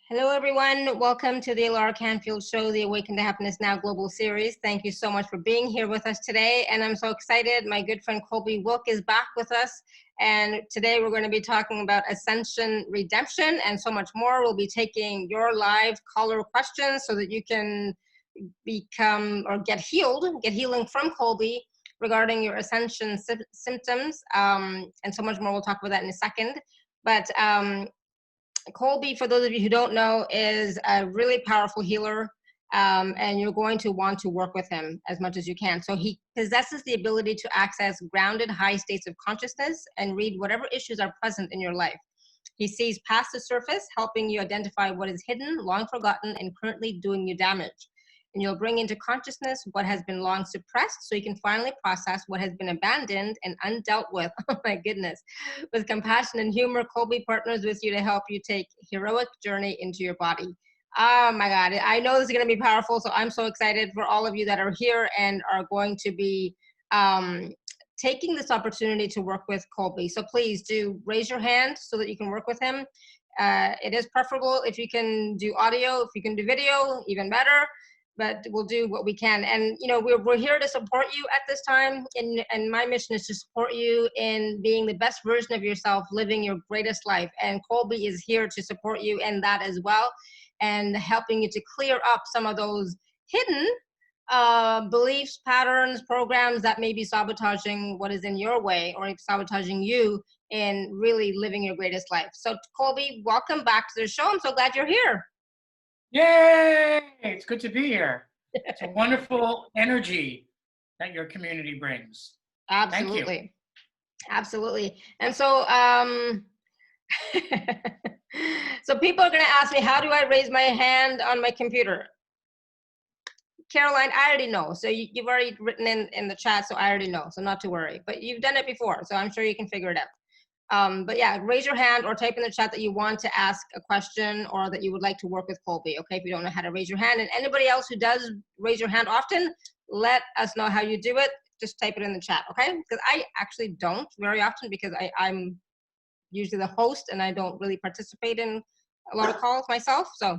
Hello, everyone. Welcome to the Laura Canfield Show, the Awaken to Happiness Now Global Series. Thank you so much for being here with us today. And I'm so excited. My good friend ColbyWilk is back with us. And today we're going to be talking about ascension, redemption, and so much more. We'll be taking your live caller questions so that you can become or get healing from Colby regarding your ascension symptoms, and so much more. We'll talk about that in a second. But Colby, for those of you who don't know, is a really powerful healer, and you're going to want to work with him as much as you can. So he possesses the ability to access grounded high states of consciousness and read whatever issues are present in your life. He sees past the surface, helping you identify what is hidden, long forgotten, and currently doing you damage. And you'll bring into consciousness what has been long suppressed so you can finally process what has been abandoned and undealt with. Oh my goodness. With compassion and humor, Colby partners with you to help you take heroic journey into your body. Oh my God, I know this is going to be powerful, so I'm so excited for all of you that are here and are going to be taking this opportunity to work with Colby. So please do raise your hand so that you can work with him. It is preferable if you can do audio, if you can do video, even better. But we'll do what we can. And, you know, we're here to support you at this time. And my mission is to support you in being the best version of yourself, living your greatest life. And Colby is here to support you in that as well, and helping you to clear up some of those hidden beliefs, patterns, programs that may be sabotaging what is in your way or sabotaging you in really living your greatest life. So Colby, welcome back to the show. I'm so glad you're here. Yay! It's good to be here. It's a wonderful energy that your community brings. Absolutely. Thank you. Absolutely. And so, so people are going to ask me, how do I raise my hand on my computer? Caroline, I already know. So you've already written in the chat, so I already know. So not to worry. But you've done it before, so I'm sure you can figure it out. But yeah, raise your hand or type in the chat that you want to ask a question or that you would like to work with Colby, okay? If you don't know how to raise your hand. And anybody else who does raise your hand often, let us know how you do it. Just type it in the chat, okay? Because I actually don't very often because I'm usually the host and I don't really participate in a lot of calls myself. So,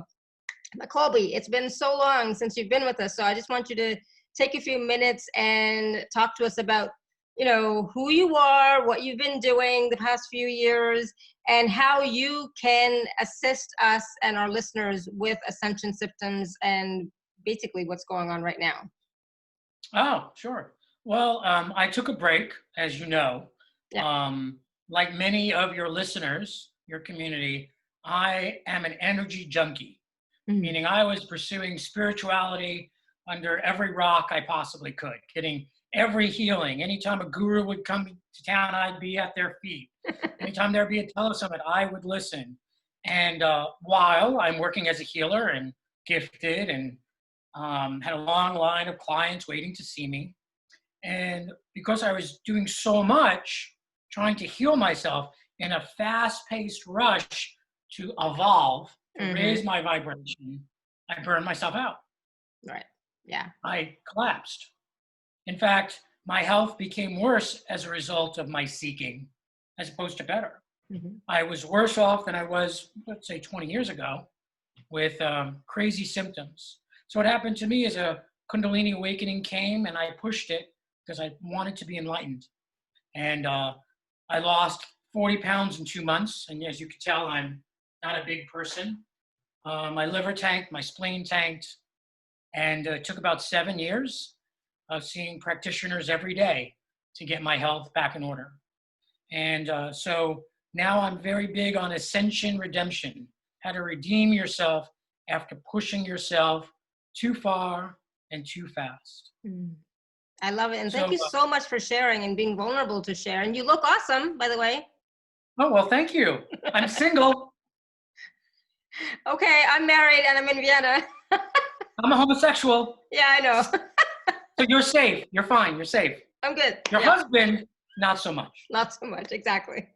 but Colby, it's been so long since you've been with us. So I just want you to take a few minutes and talk to us about, you know, who you are, what you've been doing the past few years, and how you can assist us and our listeners with ascension symptoms and basically what's going on right now. Oh, sure. Well, I took a break, as you know. Yeah. Like many of your listeners, your community, I am an energy junkie, meaning I was pursuing spirituality under every rock I possibly could, getting every healing. Anytime a guru would come to town, I'd be at their feet. Anytime there'd be a telesummit, I would listen. And while I'm working as a healer and gifted and had a long line of clients waiting to see me. And because I was doing so much, trying to heal myself in a fast-paced rush to evolve, to raise my vibration, I burned myself out. Right. Yeah. I collapsed. In fact, my health became worse as a result of my seeking, as opposed to better. I was worse off than I was, let's say, 20 years ago, with crazy symptoms. So what happened to me is a Kundalini awakening came, and I pushed it because I wanted to be enlightened. And I lost 40 pounds in 2 months. And as you can tell, I'm not a big person. My liver tanked, my spleen tanked, and it took about 7 years of seeing practitioners every day to get my health back in order. And so now I'm very big on ascension redemption, how to redeem yourself after pushing yourself too far and too fast. I love it. And thank you so much for sharing and being vulnerable to share. And you look awesome, by the way. Oh, well, thank you. I'm single. Okay, I'm married and I'm in Vienna. I'm a homosexual. Yeah, I know. So you're safe. You're fine. You're safe. I'm good. Your husband, not so much. Not so much, exactly.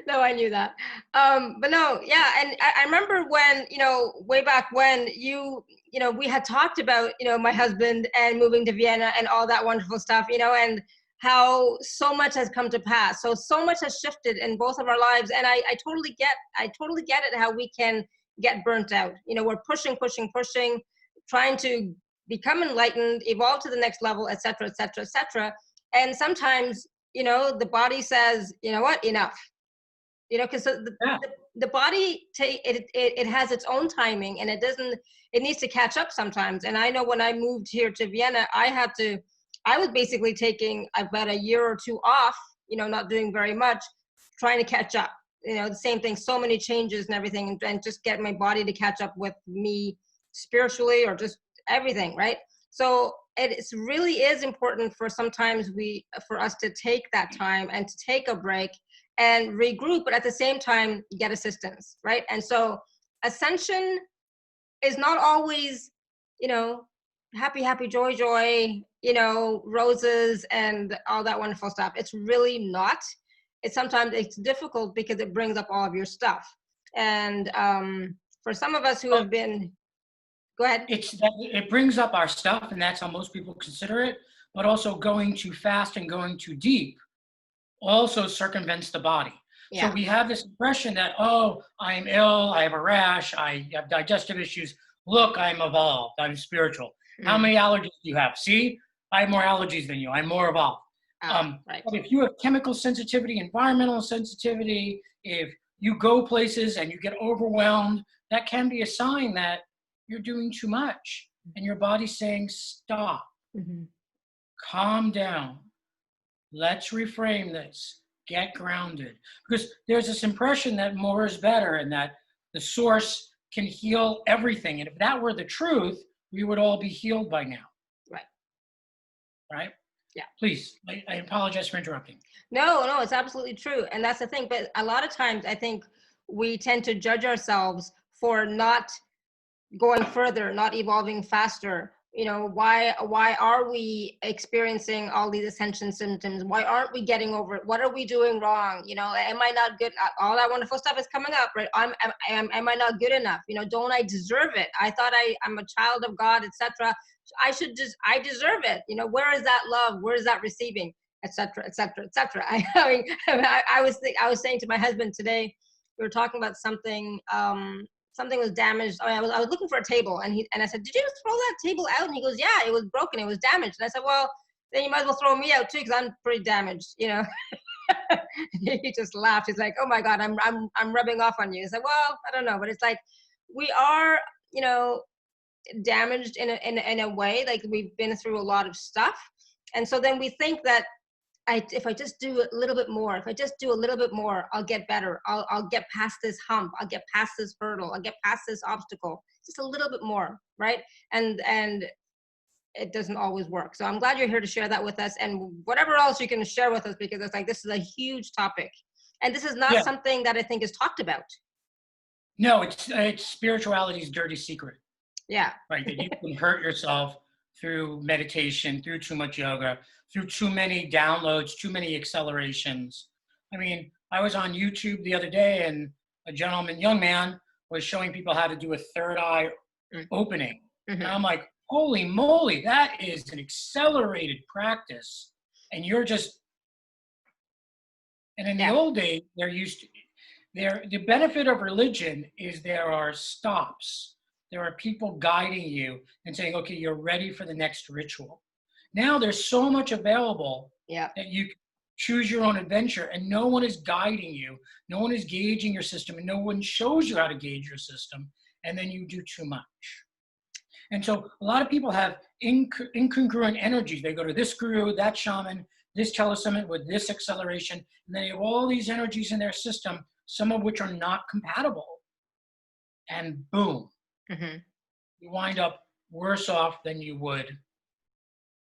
No, I knew that. But no, yeah, and I remember when, you know, way back when you know, we had talked about, you know, my husband and moving to Vienna and all that wonderful stuff, you know, and how so much has come to pass. So much has shifted in both of our lives. And I totally get it, how we can get burnt out. We're pushing, trying to become enlightened, evolve to the next level, et cetera, et cetera, et cetera. And sometimes, the body says, you know what, enough. Because the body, it has its own timing, and it needs to catch up sometimes. And I know when I moved here to Vienna, I was basically taking about a year or two off, not doing very much, trying to catch up. The same thing, so many changes and everything, and just get my body to catch up with me spiritually, or just everything, right? So it really is important for us to take that time and to take a break and regroup, but at the same time get assistance, right? And so ascension is not always, happy, joy, roses and all that wonderful stuff. It's really not. Sometimes it's difficult because it brings up all of your stuff. And for some of us who have been, go ahead. It brings up our stuff, and that's how most people consider it, but also going too fast and going too deep also circumvents the body. Yeah. So we have this impression that, oh, I'm ill, I have a rash, I have digestive issues. Look, I'm evolved, I'm spiritual. How many allergies do you have? See, I have more allergies than you, I'm more evolved. Right. But if you have chemical sensitivity, environmental sensitivity, if you go places and you get overwhelmed, that can be a sign that you're doing too much and your body's saying, stop, calm down. Let's reframe this, get grounded. Because there's this impression that more is better and that the source can heal everything. And if that were the truth, we would all be healed by now. Right. Right? Yeah. Please, I apologize for interrupting. No, it's absolutely true. And that's the thing. But a lot of times I think we tend to judge ourselves for not going further, not evolving faster. Why are we experiencing all these ascension symptoms? Why aren't we getting over it? What are we doing wrong? Am I not good? All that wonderful stuff is coming up, right? Am I not good enough? Don't I deserve it? I thought I'm a child of God, etc. I deserve it. Where is that love? Where is that receiving, etc., etc., etc. I was saying to my husband today, we were talking about something. Something was damaged. I was looking for a table, and I said, "Did you just throw that table out?" And he goes, "Yeah, it was broken. It was damaged." And I said, "Well, then you might as well throw me out too, because I'm pretty damaged." He just laughed. He's like, "Oh my God, I'm rubbing off on you." I said, "Well, I don't know, but it's like we are, damaged in a way. Like we've been through a lot of stuff, and so then we think that if I just do a little bit more, I'll get better. I'll get past this hump. I'll get past this hurdle. I'll get past this obstacle. Just a little bit more, right? And it doesn't always work. So I'm glad you're here to share that with us, and whatever else you can share with us, because it's like this is a huge topic, and this is not something that I think is talked about. No, it's spirituality's dirty secret. Yeah. Right. That you can hurt yourself through meditation, through too much yoga, through too many downloads, too many accelerations. I mean, I was on YouTube the other day, and a young man, was showing people how to do a third eye opening. And I'm like, holy moly, that is an accelerated practice. And you're just, and in the old days, the benefit of religion is there are stops. There are people guiding you and saying, okay, you're ready for the next ritual. Now there's so much available that you choose your own adventure, and no one is guiding you. No one is gauging your system, and no one shows you how to gauge your system, and then you do too much. And so a lot of people have incongruent energies. They go to this guru, that shaman, this telesummit with this acceleration, and they have all these energies in their system, some of which are not compatible. And boom, you wind up worse off than you would,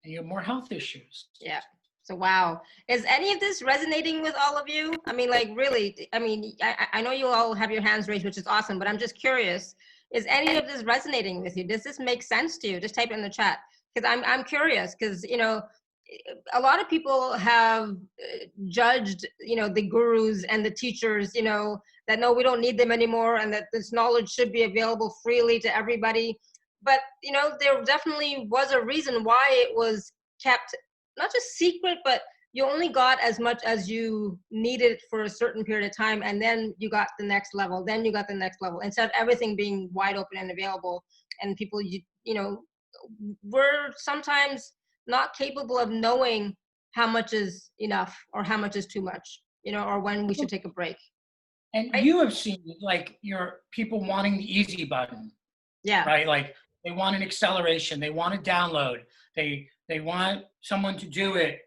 and you have more health issues. Yeah. So, wow. Is any of this resonating with all of you? I mean, like, really, I mean, I know you all have your hands raised, which is awesome, but I'm just curious, is any of this resonating with you? Does this make sense to you? Just type it in the chat, because I'm curious, because, you know, a lot of people have judged, you know, the gurus and the teachers, you know, that no, we don't need them anymore, and that this knowledge should be available freely to everybody. But, you know, there definitely was a reason why it was kept not just secret, but you only got as much as you needed for a certain period of time, and then you got the next level, then you got the next level, instead of everything being wide open and available. And people, you know, we're sometimes not capable of knowing how much is enough or how much is too much, you know, or when we should take a break. And Right? you have seen like your people wanting the easy button, Yeah. right? Like they want an acceleration, they want a download, they want someone to do it.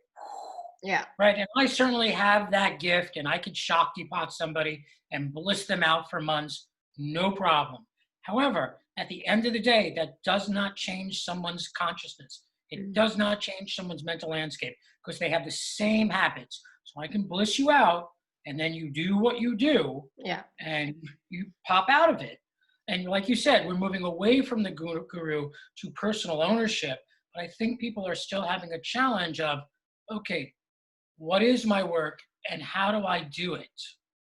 Yeah. Right. And I certainly have that gift, and I could shock depot somebody and bliss them out for months, no problem. However, at the end of the day, that does not change someone's consciousness. It does not change someone's mental landscape, because they have the same habits. So I can bliss you out, and then you do what you do, Yeah. and you pop out of it. And like you said, we're moving away from the guru to personal ownership. But I think people are still having a challenge of, okay, what is my work and how do I do it?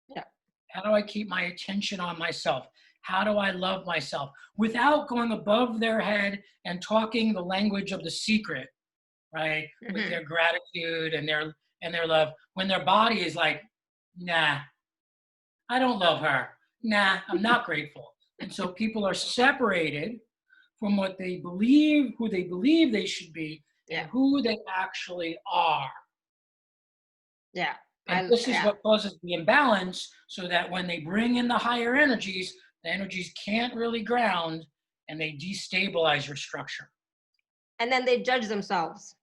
Yeah. How do I keep my attention on myself? How do I love myself without going above their head and talking the language of the secret, right? With their gratitude and their love, when their body is like, nah, I don't love her. Nah, I'm not grateful. And so people are separated from what they believe, who they believe they should be, and who they actually are. Yeah. And this is what causes the imbalance, so that when they bring in the higher energies, the energies can't really ground, and they destabilize your structure. And then they judge themselves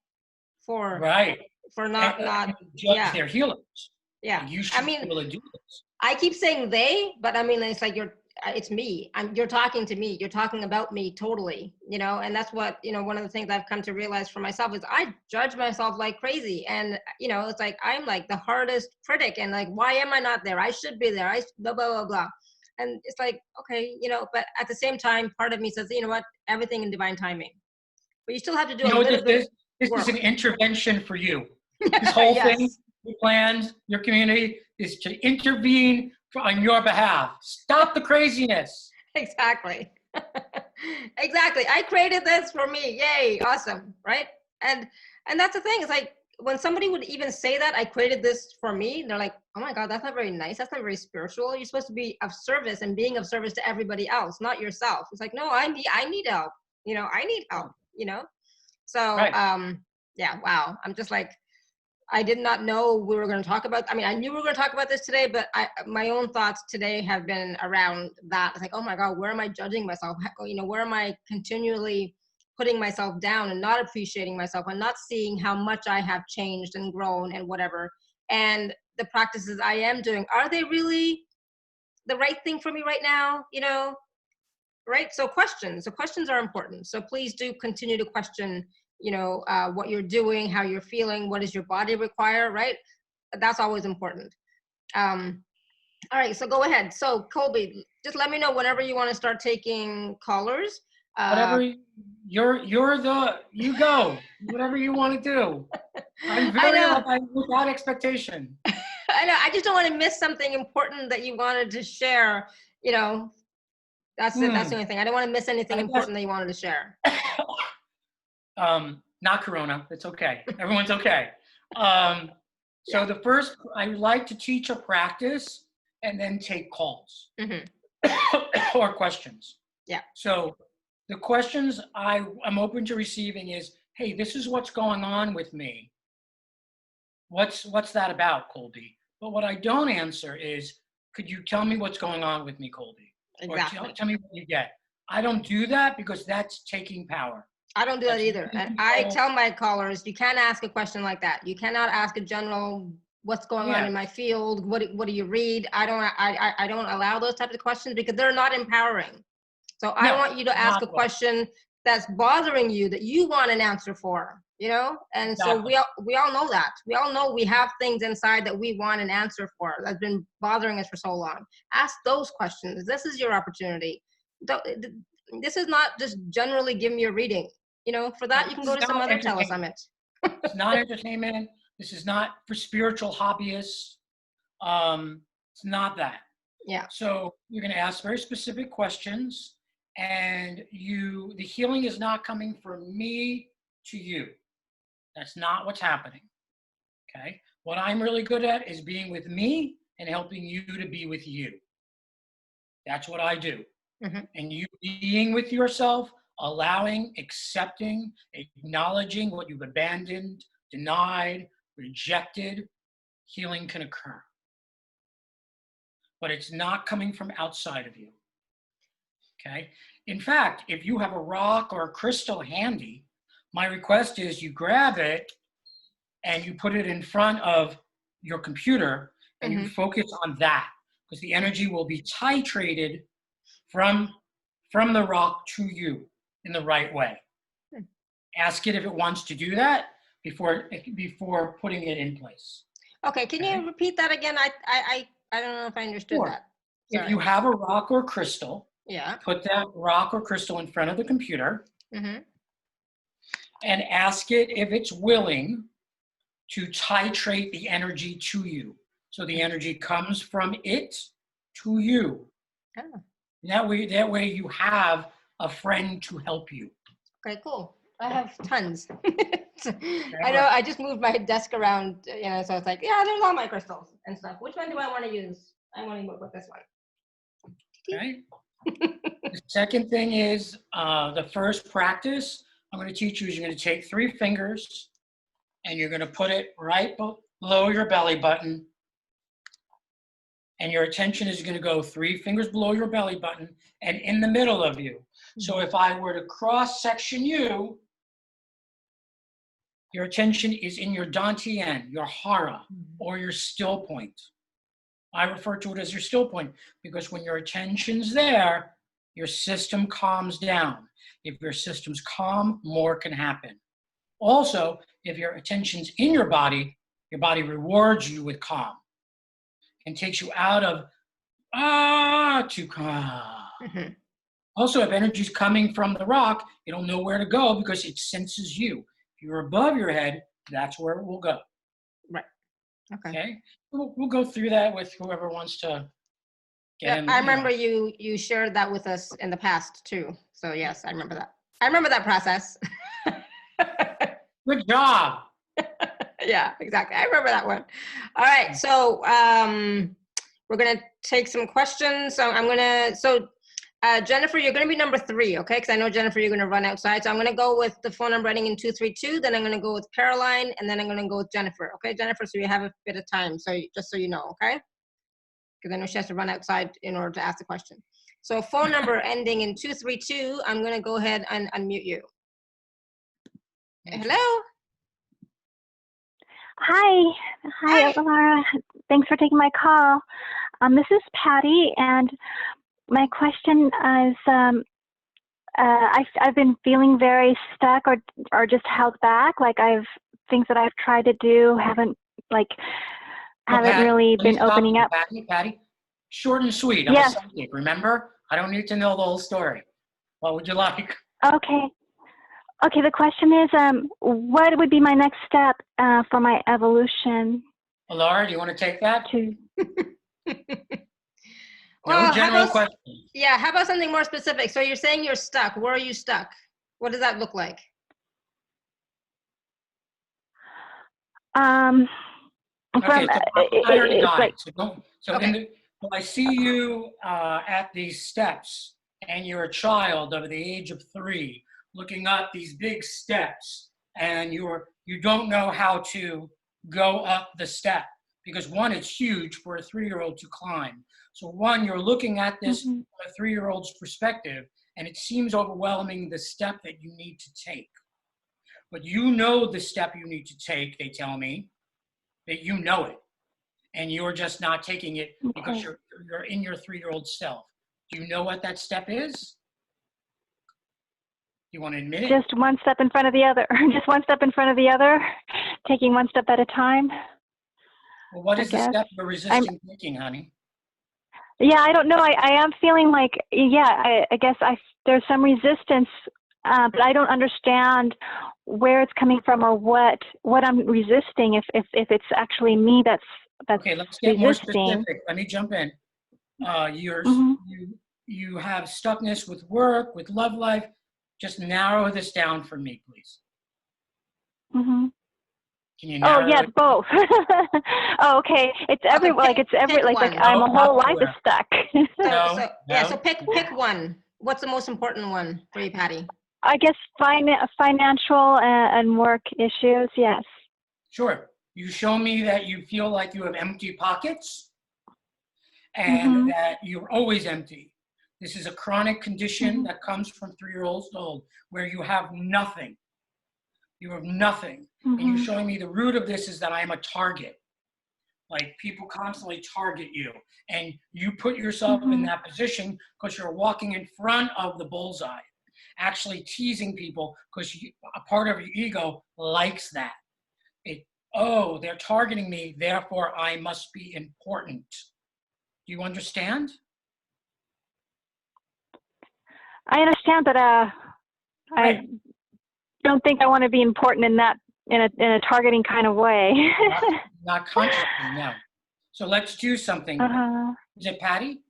for Right. not And judge their healers. Yeah. Like, you should be able to do this. I keep saying they, but I mean, it's like it's me. You're talking to me. You're talking about me totally, you know, and that's what, you know, one of the things I've come to realize for myself is I judge myself like crazy. And, you know, it's like, I'm like the hardest critic, and like, why am I not there? I should be there. Blah, blah, blah, blah. And it's like, okay, you know, but at the same time, part of me says, you know what, everything in divine timing. But you still have to do a little bit. This is an intervention for you. This whole thing you planned, your community, is to intervene on your behalf. Stop the craziness. Exactly. Exactly. I created this for me. Yay. Awesome. Right. And that's the thing. It's like when somebody would even say that I created this for me, they're like, oh my God, that's not very nice. That's not very spiritual. You're supposed to be of service and being of service to everybody else, not yourself. It's like, no, I need help. You know, I need help, you know? So, yeah, wow. I'm just like, I did not know we were going to talk about, I mean, I knew we were going to talk about this today, but my own thoughts today have been around that. It's like, oh my God, where am I judging myself? You know, where am I continually putting myself down and not appreciating myself and not seeing how much I have changed and grown and whatever. And the practices I am doing, are they really the right thing for me right now? You know, right? So questions are important. So please do continue to question, you know, what you're doing, how you're feeling, what does your body require, right? That's always important. All right, so go ahead. So Colby, just let me know whenever you want to start taking callers. Whatever you go, whatever you want to do. I'm very without expectation. I know, I just don't want to miss something important that you wanted to share, you know. That's it. That's the only thing. I don't want to miss anything important that you wanted to share. Not Corona. It's okay. Everyone's okay. So the first, I like to teach a practice and then take calls or questions. Yeah. So the questions I'm open to receiving is, hey, this is what's going on with me. What's that about, Colby? But what I don't answer is, could you tell me what's going on with me, Colby? Exactly. Or tell me what you get. I don't do that because that's taking power. I don't do that either. And I tell my callers, you can't ask a question like that. You cannot ask a general, what's going on in my field? What do you read? I don't allow those types of questions because they're not empowering. So I want you to ask a question that's bothering you, that you want an answer for, you know? And so we all know that. We all know we have things inside that we want an answer for that's been bothering us for so long. Ask those questions. This is your opportunity. This is not just generally give me a reading. You know, for that, you can go to some other telesummit. It's not entertainment. This is not for spiritual hobbyists. It's not that. Yeah. So you're going to ask very specific questions, and the healing is not coming from me to you. That's not what's happening. Okay. What I'm really good at is being with me and helping you to be with you. That's what I do. And you being with yourself, allowing, accepting, acknowledging what you've abandoned, denied, rejected, healing can occur. But it's not coming from outside of you. Okay. In fact, if you have a rock or a crystal handy, my request is you grab it and you put it in front of your computer and you focus on that, because the energy will be titrated from the rock to you in the right way. Ask it if it wants to do that before putting it in place. Okay, can you repeat that again? I don't know if I understood that. Sorry. If you have a rock or crystal, yeah, put that rock or crystal in front of the computer and ask it if it's willing to titrate the energy to you. So the energy comes from it to you. Oh. That way you have a friend to help you. Okay, cool. I have tons. I know I just moved my desk around, you know, so it's like, yeah, there's all my crystals and stuff. Which one do I want to use? I want to work with this one. Okay. The second thing is the first practice I'm going to teach you is you're going to take 3 fingers and you're going to put it right below your belly button. And your attention is going to go 3 fingers below your belly button and in the middle of you. So if I were to cross-section you, your attention is in your dantian, your hara, or your still point. I refer to it as your still point because when your attention's there, your system calms down. If your system's calm, more can happen. Also, if your attention's in your body rewards you with calm and takes you out of to calm. Also, if energy's coming from the rock, it'll know where to go because it senses you. If you're above your head, that's where it will go. Right. Okay. We'll go through that with whoever wants to get in. I remember you shared that with us in the past too. So yes, I remember that. I remember that process. Good job. Yeah, exactly. I remember that one. All right. So we're going to take some questions. So Jennifer, you're going to be number 3, okay? Because I know, Jennifer, you're going to run outside. So I'm going to go with the phone number ending in 232. Then I'm going to go with Caroline. And then I'm going to go with Jennifer. Okay, Jennifer? So you have a bit of time. So just so you know, okay? Because I know she has to run outside in order to ask the question. So phone number ending in 232, I'm going to go ahead and unmute you. Hello? Hi, Laura. Thanks for taking my call. This is Patty, and my question is, I've been feeling very stuck or just held back. Like things that I've tried to do haven't really been opening up. Patty, short and sweet. I'm a psychic, remember? I don't need to know the whole story. What would you like? Okay, the question is, what would be my next step for my evolution? Well, Laura, do you want to take that? Well, no general question. Yeah, how about something more specific? So you're saying you're stuck. Where are you stuck? What does that look like? Okay, I already got it. So I see you at these steps, and you're a child over the age of 3, looking up these big steps, and you don't know how to go up the step because 1, it's huge for a 3-year-old to climb. So 1, you're looking at this from a 3-year-old's perspective, and it seems overwhelming, the step that you need to take. But you know the step you need to take, they tell me, that you know it, and you're just not taking it because you're in your 3-year-old self. Do you know what that step is? You want to admit it? Just one step in front of the other. Just one step in front of the other, taking one step at a time. Well, what is the step you're resisting taking, honey? Yeah, I don't know. I am feeling like, I guess there's some resistance, but I don't understand where it's coming from or what I'm resisting. If it's actually me that's okay, let's get more specific. Let me jump in. You have stuckness with work, with love life. Just narrow this down for me, please. Can you Oh narrow yeah, it? both. Oh, okay. It's every Okay, like it's every pick like one. I'm No, a not whole life is everywhere. stuck. So No, yeah, so no. pick one. What's the most important one for you, Patty? I guess financial and work issues. Yes. Sure. You show me that you feel like you have empty pockets and Mhm. that you're always empty. This is a chronic condition Mhm. that comes from 3 years old where you have nothing. You have nothing. And you're Mhm. showing me the root of this is that I am a target. Like people constantly target you. And you put yourself in Mhm. that position because you're walking in front of the bullseye, actually teasing people because a part of your ego likes that. It, oh, they're targeting me, therefore I must be important. Do you understand? I understand, but Right. I don't think I want to be important in that in a targeting kind of way. Not, not consciously, no. So let's do something. Uh-huh. Is it Patty?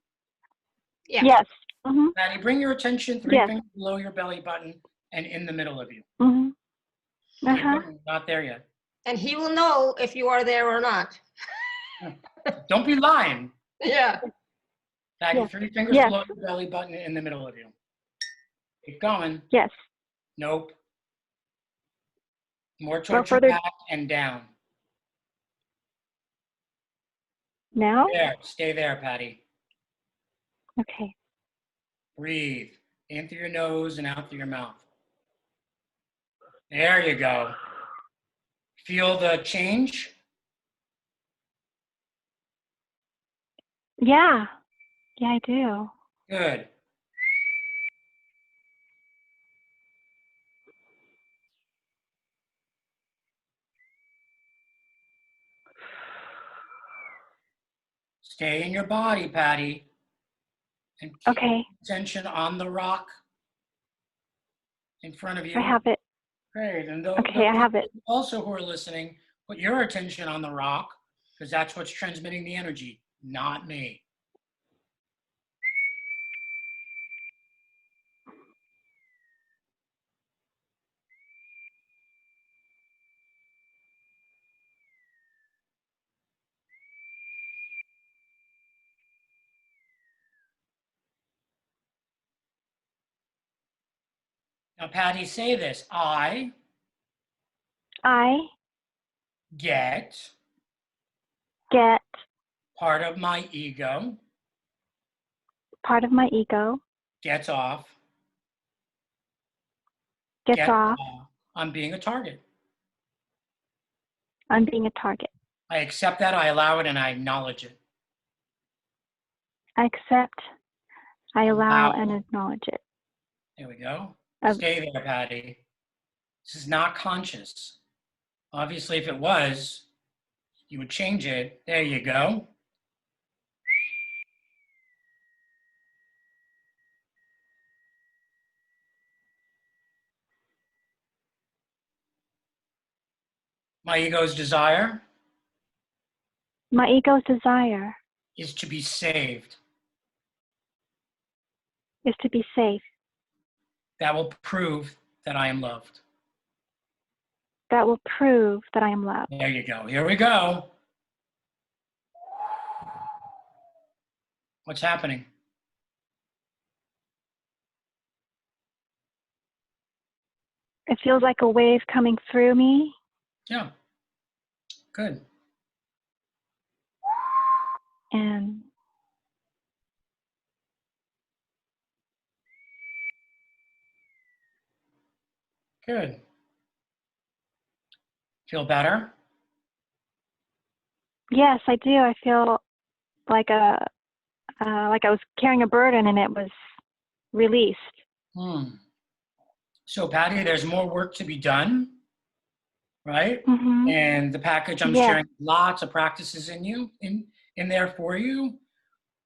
Yeah. Yes. Mhm. Patty, bring your attention 3 Yes. fingers below your belly button and in the middle of you. Mhm. Keep Uh-huh. going. Not there yet. And he will know if you are there or not. Don't be lying. Yeah. Patty, Yes. 3 fingers Yes. below your belly button in the middle of you. Keep going. Yes. Nope. More Go towards your further back and down. now. There. Stay there, Patty. Okay. Breathe. In through your nose and out through your mouth. There you go. Feel the change? Yeah. Yeah, I do. Good. Stay in your body, Patty. And keep Okay. attention on the rock in front of I you. have it. Great. And Okay, I those have it. also who are listening, put your attention on the rock because that's what's transmitting the energy, not me. Now, Patty, say this. I I get get part of my ego part of my ego gets off, gets gets off off on being a target. on being a target. I accept that, I allow it, and I acknowledge it. I accept, I allow, Allow. and acknowledge it. There we go. Um, Stay there, Patty. This is not conscious. Obviously, if it was, you would change it. There you go. My ego's desire my ego's desire is to be saved. is to be safe. That will prove that I am loved. That will prove that I am loved. There you go. Here we go. What's happening? It feels like a wave coming through me. Yeah. Good. And Good. Feel better? yes, I do. I feel like like I was carrying a burden and it was released. So, Patty, there's more work to be done, right? Mm-hmm. And the package I'm Yes. sharing lots of practices in there for you.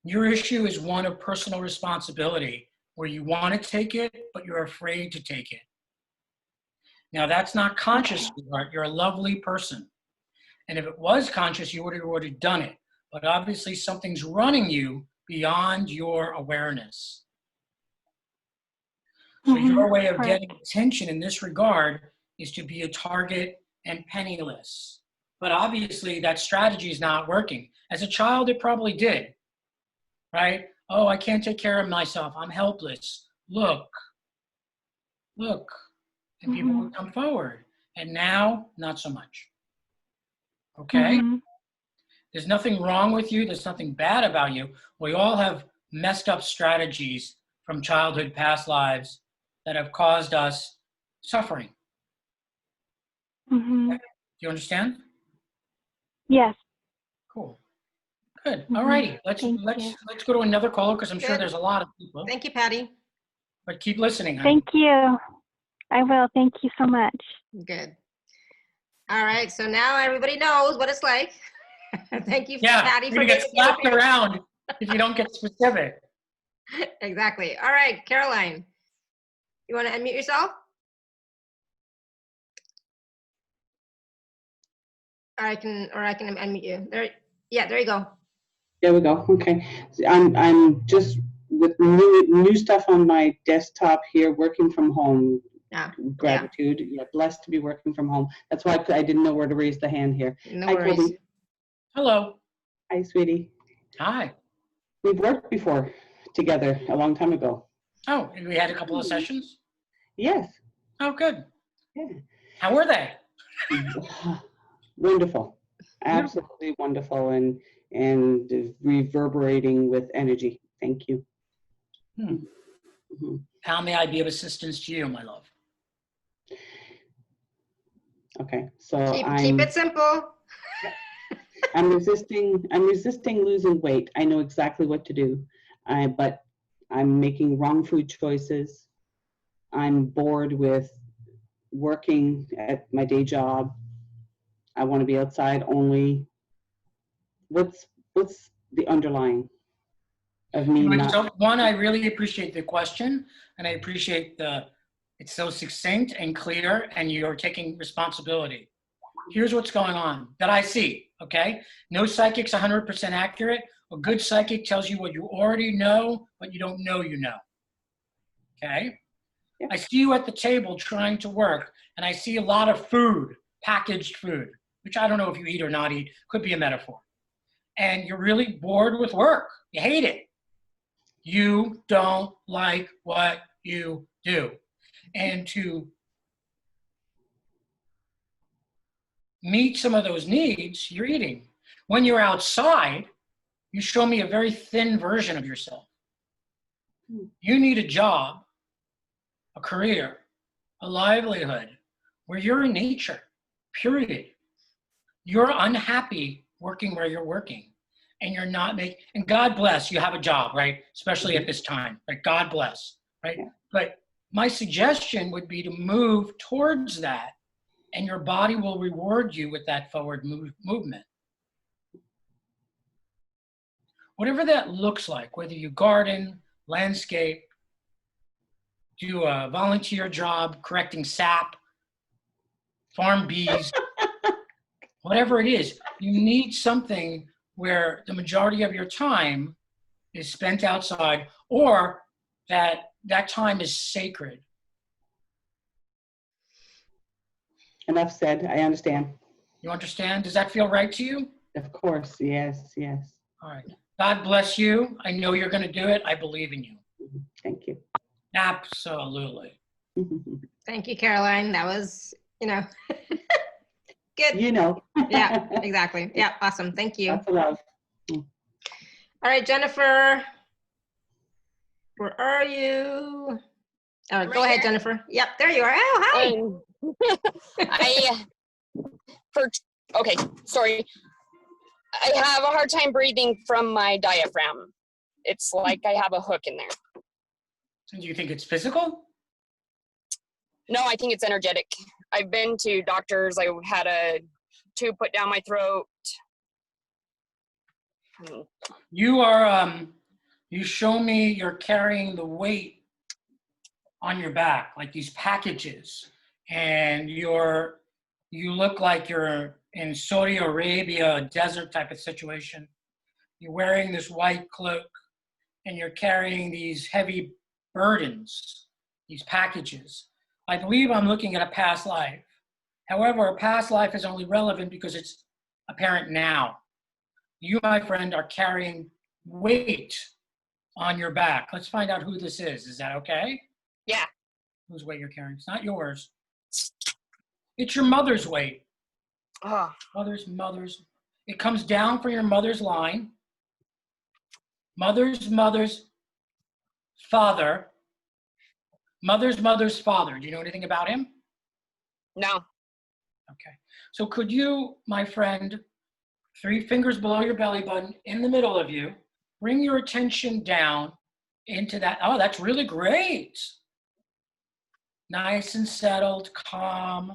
Your issue is one of personal responsibility where you want to take it, but you're afraid to take it. Now, that's not conscious, Okay. sweetheart. You're a lovely person. And if it was conscious, you would have already done it. But obviously, something's running you beyond your awareness. So Mm-hmm. your way of Correct. getting attention in this regard is to be a target and penniless. But obviously that strategy is not working. As a child, it probably did, right? Oh, I can't take care of myself. I'm helpless. Look. And people would come forward. And now, not so much. Okay? There's nothing wrong with you. There's nothing bad about you. We all have messed up strategies from childhood, past lives that have caused us suffering. Do you understand? Yes. Cool. Good. All righty. Let's go to another caller because I'm sure there's a lot of people. Thank you, Patty. But keep listening, honey. Thank you. I will. Thank you so much. Good. All right. So now everybody knows what it's like. Thank you, Patty, for getting slapped around if you don't get specific. Exactly. All right, Caroline, you want to unmute yourself? Or I can unmute you. There. Yeah, there you go. There we go. Okay. I'm just with new stuff on my desktop here, working from home. Gratitude. Yeah, blessed to be working from home. That's why I didn't know where to raise the hand here. No Hi, worries. Colby. Hello. Hi, sweetie. Hi. We've worked before together a long time ago. Oh, and we had a couple of sessions? Yes. Oh, good. Yeah. How were they? Wonderful. Absolutely wonderful and reverberating with energy. Thank you. How may I be of assistance to you, my love? Okay, so keep it simple. I'm resisting losing weight. I know exactly what to do. But I'm making wrong food choices. I'm bored with working at my day job. I want to be outside only. What's the underlying of me not? So one, I really appreciate the question, and I appreciate it's so succinct and clear, and you're taking responsibility. Here's what's going on that I see, okay? No psychic's 100% accurate. A good psychic tells you what you already know, but you don't know you know, okay? Yeah. I see you at the table trying to work, and I see a lot of food, packaged food, which I don't know if you eat or not eat, could be a metaphor. And you're really bored with work. You hate it. You don't like what you do. And to meet some of those needs, you're eating. When you're outside, you show me a very thin version of yourself. You need a job, a career, a livelihood, where you're in nature, period. You're unhappy working where you're working, and you're not making, and God bless, you have a job, right? Especially at this time, right? God bless, right? But my suggestion would be to move towards that, and your body will reward you with that forward movement. Whatever that looks like, whether you garden, landscape, do a volunteer job, correcting sap, farm bees, whatever it is, you need something where the majority of your time is spent outside, or that time is sacred. Enough said. I understand. You understand? Does that feel right to you? Of course. Yes. Yes. All right. God bless you. I know you're going to do it. I believe in you. Thank you. Absolutely. Thank you, Caroline. That was, good. Yeah, exactly. Yeah, awesome. Thank you. Lots of love. All right, Jennifer. Where are you? All right, go ahead, Jennifer. Yep, there you are. Oh, hi. Okay, sorry. I have a hard time breathing from my diaphragm. It's like I have a hook in there. Do you think it's physical? No, I think it's energetic. I've been to doctors. I had a tube put down my throat. You are, you show me you're carrying the weight on your back, like these packages, and you look like you're in Saudi Arabia, a desert type of situation. You're wearing this white cloak, and you're carrying these heavy burdens, these packages. I believe I'm looking at a past life. However, a past life is only relevant because it's apparent now. You, my friend, are carrying weight on your back. Let's find out who this is. Is that okay? Yeah. Whose weight you're carrying? It's not yours. It's your mother's weight. Oh, Mother's. It comes down from your mother's line. Mother's father. Mother's father. Do you know anything about him? no. Okay. So could you, my friend, 3 fingers below your belly button, in the middle of you, bring your attention down into that. Oh, that's really great. Nice and settled, calm.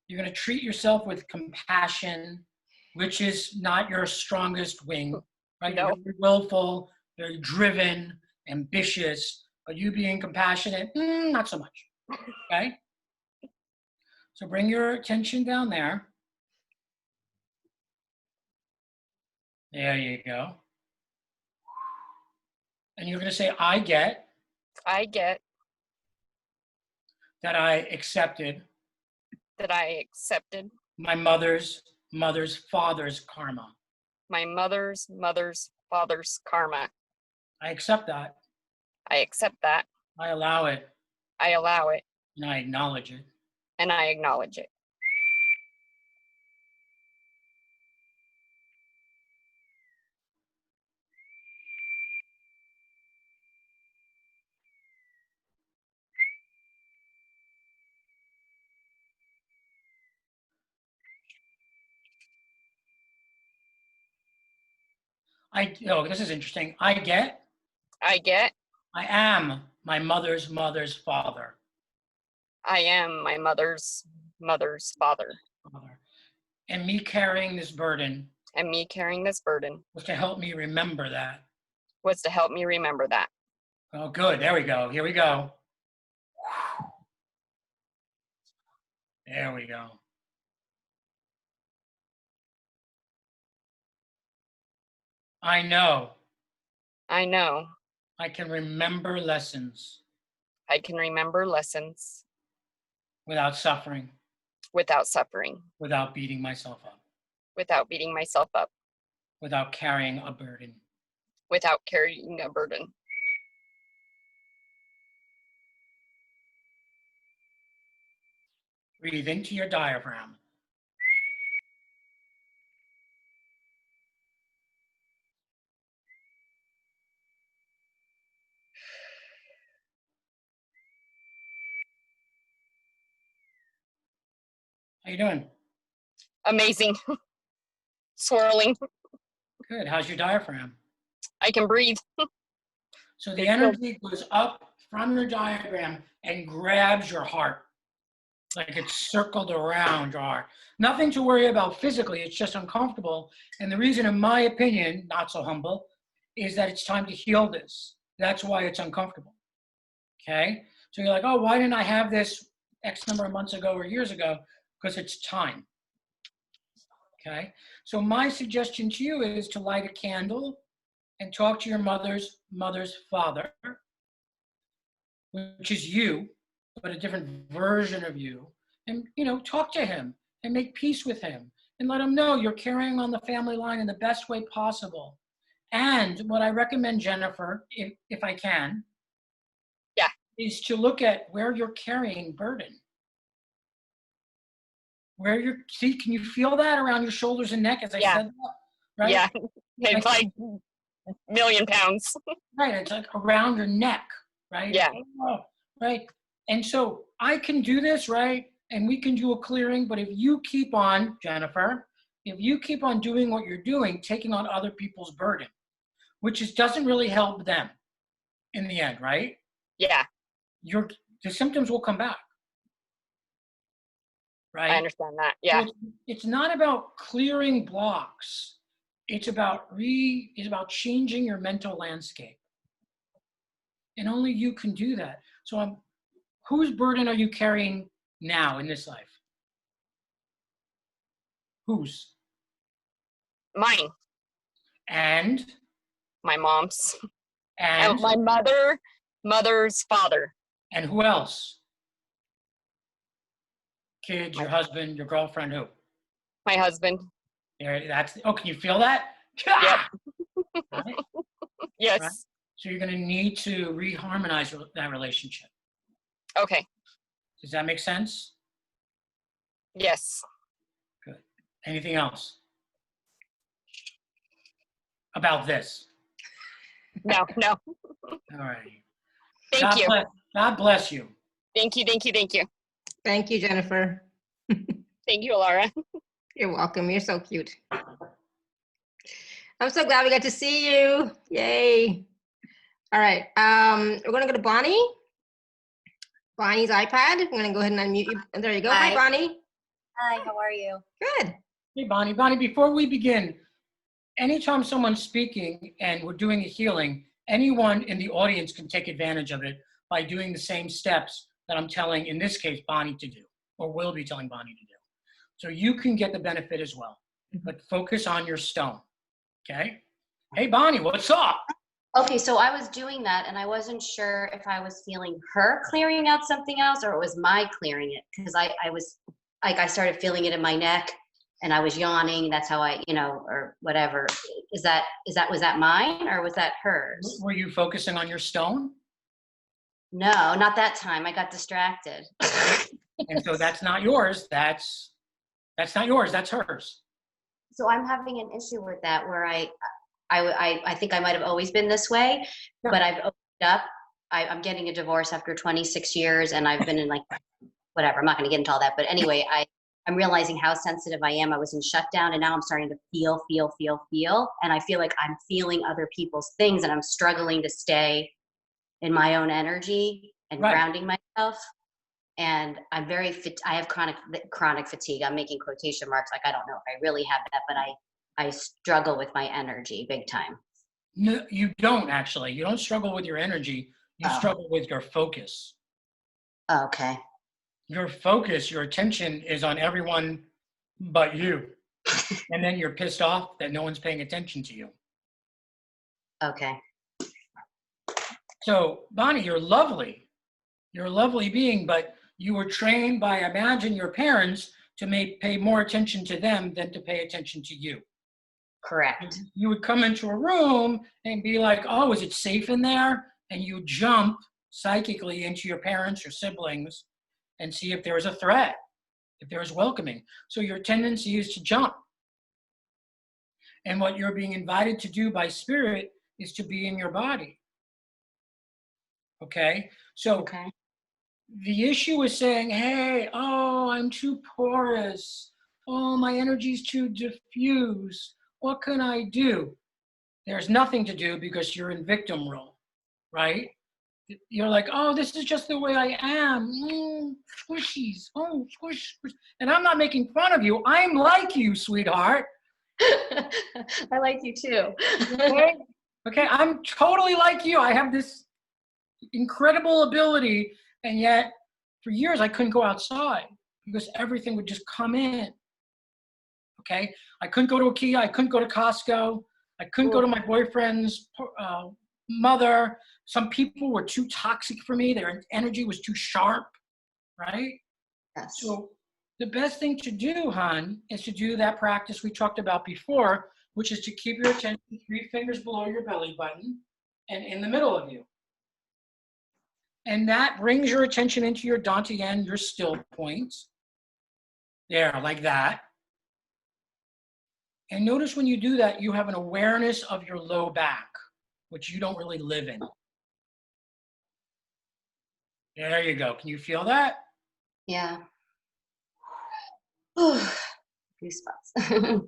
You're going to treat yourself with compassion, which is not your strongest wing, right? No. You're very willful, very driven, ambitious, but you being compassionate, not so much, okay? So bring your attention down there. There you go. And you're going to say, I get that I accepted that I accepted my mother's father's karma. my mother's father's karma. I accept that. I accept that. I allow it. I allow it. And I acknowledge it. And I acknowledge it. This is interesting. I am my mother's father. I am my mother's father. And me carrying this burden Was to help me remember that. Oh, good. There we go. Here we go. There we go. I know I can remember lessons without suffering, without beating myself up, without carrying a burden. Breathe into your diaphragm. How you doing? Amazing. Swirling. Good. How's your diaphragm? I can breathe. So the energy goes up from your diaphragm and grabs your heart. Like it's circled around your heart. Nothing to worry about physically, it's just uncomfortable. And the reason, in my opinion, not so humble, is that it's time to heal this. That's why it's uncomfortable. Okay? So you're like, oh, why didn't I have this X number of months ago or years ago? Because it's time. Okay? So my suggestion to you is to light a candle and talk to your mother's father, which is you, but a different version of you, and talk to him and make peace with him and let him know you're carrying on the family line in the best way possible. And what I recommend, Jennifer, if I can, is to look at where you're carrying burden. Can you feel that around your shoulders and neck as I said that? Right? Yeah, it's like a million pounds. Right, it's like around your neck, right? Yeah. Oh, right. And so I can do this, right? And we can do a clearing, but if you keep on, Jennifer, doing what you're doing, taking on other people's burden, which doesn't really help them in the end, right? Yeah. The symptoms will come back. Right? I understand that. Yeah. So it's not about clearing blocks. It's about changing your mental landscape. And only you can do that. So whose burden are you carrying now in this life? Whose? Mine. And? My mom's. And? My mother's father. And who else? Kids, your husband, your girlfriend, who? My husband. There, that's, oh, can you feel that? Yep. Right? Yes. Right? So you're going to need to reharmonize that relationship. Okay. Does that make sense? Yes. Good. Anything else about this? No. All right. Thank you. God bless you. Thank you. Thank you, Jennifer. Thank you, Laura. You're welcome. You're so cute. I'm so glad we got to see you. Yay. All right. We're going to go to Bonnie. Bonnie's iPad. I'm going to go ahead and unmute you. There you go. Hi, Bonnie. Hi, how are you? Good. Hey, Bonnie. Bonnie, before we begin, anytime someone's speaking and we're doing a healing, anyone in the audience can take advantage of it by doing the same steps that I'm telling, in this case, Bonnie to do, or will be telling Bonnie to do. So you can get the benefit as well, but focus on your stone, okay? Hey, Bonnie, what's up? Okay, so I was doing that and I wasn't sure if I was feeling her clearing out something else or it was my clearing it, because I was, like, I started feeling it in my neck and I was yawning. That's how I, or whatever. Was that mine or was that hers? Were you focusing on your stone? No, not that time. I got distracted. And so that's not yours. That's not yours. That's hers. So I'm having an issue with that where I think I might have always been this way, but I've opened up. I'm getting a divorce after 26 years and I've been in whatever. I'm not going to get into all that. But anyway, I'm realizing how sensitive I am. I was in shutdown and now I'm starting to feel. And I feel like I'm feeling other people's things and I'm struggling to stay in my own energy and grounding myself. And I'm I have chronic fatigue. I'm making quotation marks. Like, I don't know if I really have that, but I struggle with my energy big time. No, you don't actually. You don't struggle with your energy. You struggle with your focus. Okay. Your focus, your attention is on everyone but you. And then you're pissed off that no one's paying attention to you. Okay. So, Bonnie, you're lovely. You're a lovely being, but you were trained by, imagine, your parents to pay more attention to them than to pay attention to you. Correct. You would come into a room and be like, oh, is it safe in there? And you jump psychically into your parents or siblings and see if there was a threat, if there was welcoming. So your tendency is to jump. And what you're being invited to do by spirit is to be in your body. Okay? So the issue is saying, hey, oh, I'm too porous. Oh, my energy's too diffuse. What can I do? There's nothing to do because you're in victim role, right? You're like, oh, this is just the way I am. Squishies, oh, squish, squish. And I'm not making fun of you. I'm like you, sweetheart. I like you too. Okay, I'm totally like you. I have this incredible ability, and yet for years I couldn't go outside because everything would just come in. Okay, I couldn't go to IKEA, I couldn't go to Costco, I couldn't go to my boyfriend's mother. Some people were too toxic for me, their energy was too sharp, right? Yes. So the best thing to do, hon, is to do that practice we talked about before, which is to keep your attention 3 fingers below your belly button and in the middle of you. And that brings your attention into your dantian, your still points. There, like that. And notice when you do that, you have an awareness of your low back, which you don't really live in. There you go. Can you feel that? Yeah. Goosebumps.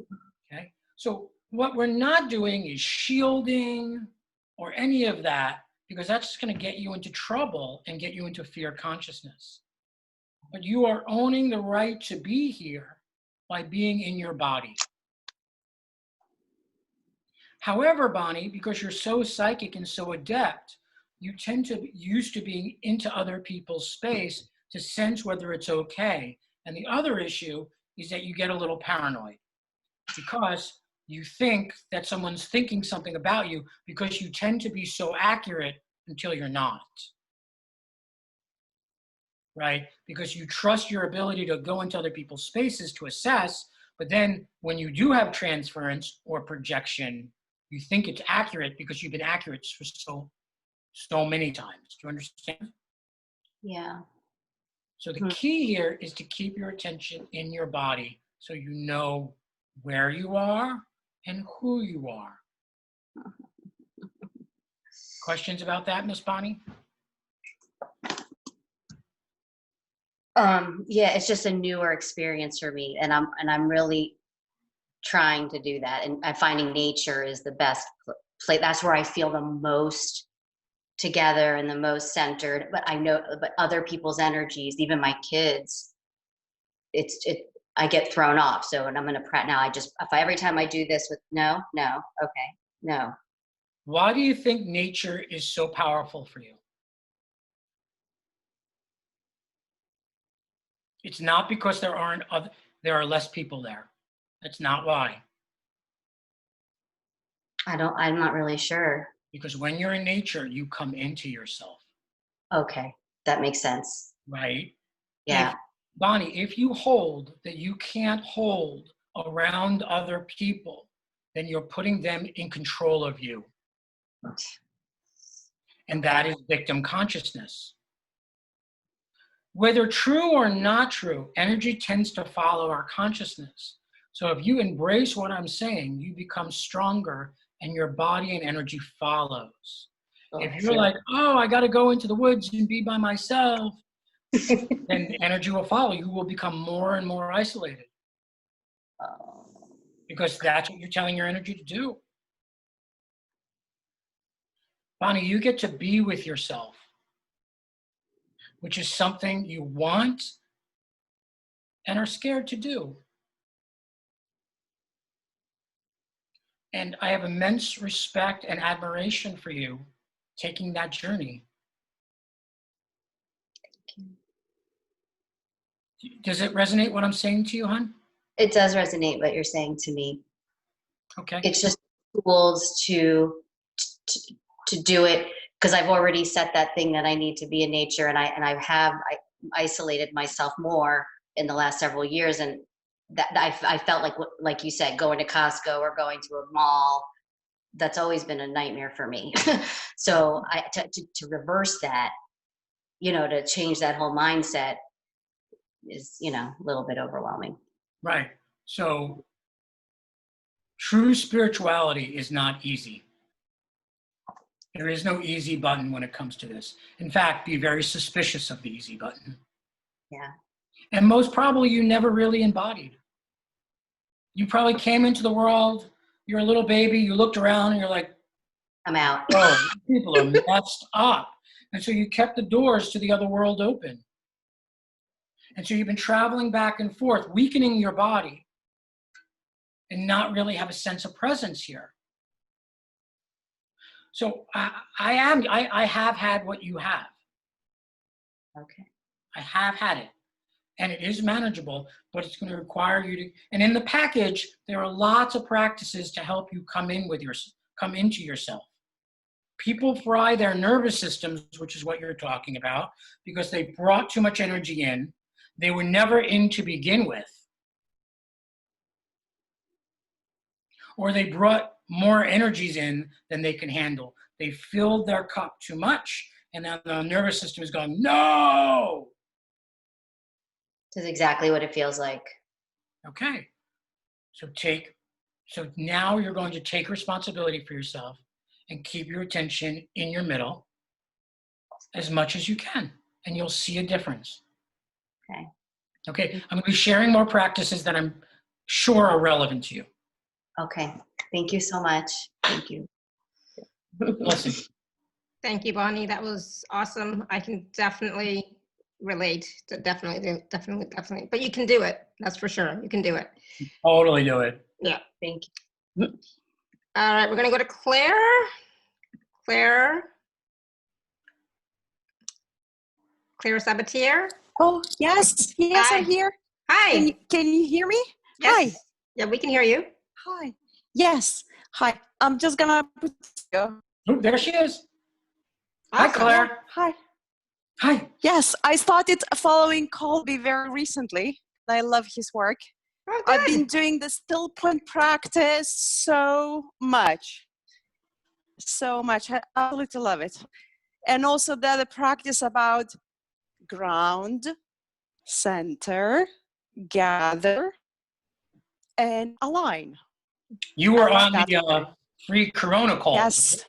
Okay. So what we're not doing is shielding or any of that, because that's just going to get you into trouble and get you into fear consciousness. But you are owning the right to be here by being in your body. However, Bonnie, because you're so psychic and so adept, you tend to be used to being into other people's space to sense whether it's okay. And the other issue is that you get a little paranoid because you think that someone's thinking something about you because you tend to be so accurate until you're not. right? Because you trust your ability to go into other people's spaces to assess, but then when you do have transference or projection, you think it's accurate because you've been accurate for so many times. Do you understand? Yeah. So the key here is to keep your attention in your body so you know where you are and who you are. Questions about that, Miss Bonnie? Yeah, it's just a newer experience for me, and I'm really trying to do that, and I'm finding nature is the best place. That's where I feel the most together and the most centered. But I know, but other people's energies, even my kids, I get thrown off. So, and I'm gonna now. Every time I do this with no, okay, no. Why do you think nature is so powerful for you? It's not because there are less people there. That's not why. I'm not really sure. Because when you're in nature, you come into yourself. Okay, that makes sense. Right? Yeah. Bonnie, if you hold that you can't hold around other people, then you're putting them in control of you. And that is victim consciousness. Whether true or not true, energy tends to follow our consciousness. So if you embrace what I'm saying, you become stronger and your body and energy follows. If you're like, oh, I got to go into the woods and be by myself, then energy will follow. You will become more and more isolated. Because that's what you're telling your energy to do. Bonnie, you get to be with yourself, which is something you want and are scared to do. And I have immense respect and admiration for you taking that journey. Thank you. Does it resonate what I'm saying to you, hon? It does resonate what you're saying to me. Okay. It's just tools to do it, because I've already set that thing that I need to be in nature, and I isolated myself more in the last several years, and that I felt like you said, going to Costco or going to a mall, that's always been a nightmare for me. So to reverse that, to change that whole mindset is, a little bit overwhelming. Right. So true spirituality is not easy. There is no easy button when it comes to this. In fact, be very suspicious of the easy button. Yeah. And most probably you never really embodied. You probably came into the world, you're a little baby, you looked around and you're like, I'm out. oh, people are messed up. And so you kept the doors to the other world open. And so you've been traveling back and forth, weakening your body and not really have a sense of presence here. So I have had what you have. Okay. I have had it. And it is manageable, but it's going to require you to, and in the package, there are lots of practices to help you come into yourself. People fry their nervous systems, which is what you're talking about, because they brought too much energy in. They were never in to begin with. Or they brought more energies in than they can handle. They filled their cup too much, and now the nervous system is going, no! That's exactly what it feels like. Okay. So now you're going to take responsibility for yourself and keep your attention in your middle as much as you can, and you'll see a difference. Okay. Okay, I'm going to be sharing more practices that I'm sure are relevant to you. Okay. Thank you so much. Thank you. Blessing. Thank you, Bonnie. That was awesome. I can definitely relate. Definitely. But you can do it. That's for sure. You can do it. Totally do it. Yeah. Thank you. All right, we're going to go to Claire. Claire Sabatier. Oh, yes. Yes, Hi. I'm here. Hi. Can you hear me? Yes. Hi. Yeah, we can hear you. Hi. Yes. Hi. I'm just going to put you. Oh, there she is. Awesome. Hi, Claire. Hi. Hi. Yes, I started following Colby very recently. I love his work. Oh, I've been good. doing the still point practice so much. So much. I absolutely love it. And also the other practice about ground, center, gather, and align. You were I love on that the one. free Corona call, Yes.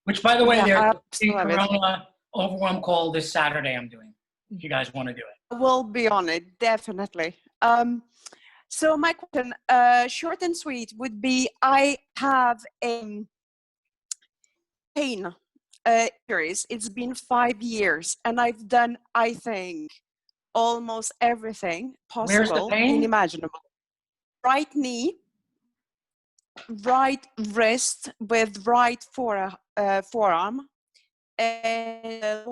which, by the way, Yeah, there's I a free absolutely love it. Corona overwhelm call this Saturday I'm doing, if you guys want to do it. We'll be on it, definitely. So my question, short and sweet, would be: I have a pain injuries. It's been 5 years, and I've done, I think, almost everything Where's the possible and pain? imaginable. Right knee, right wrist with right forearm, and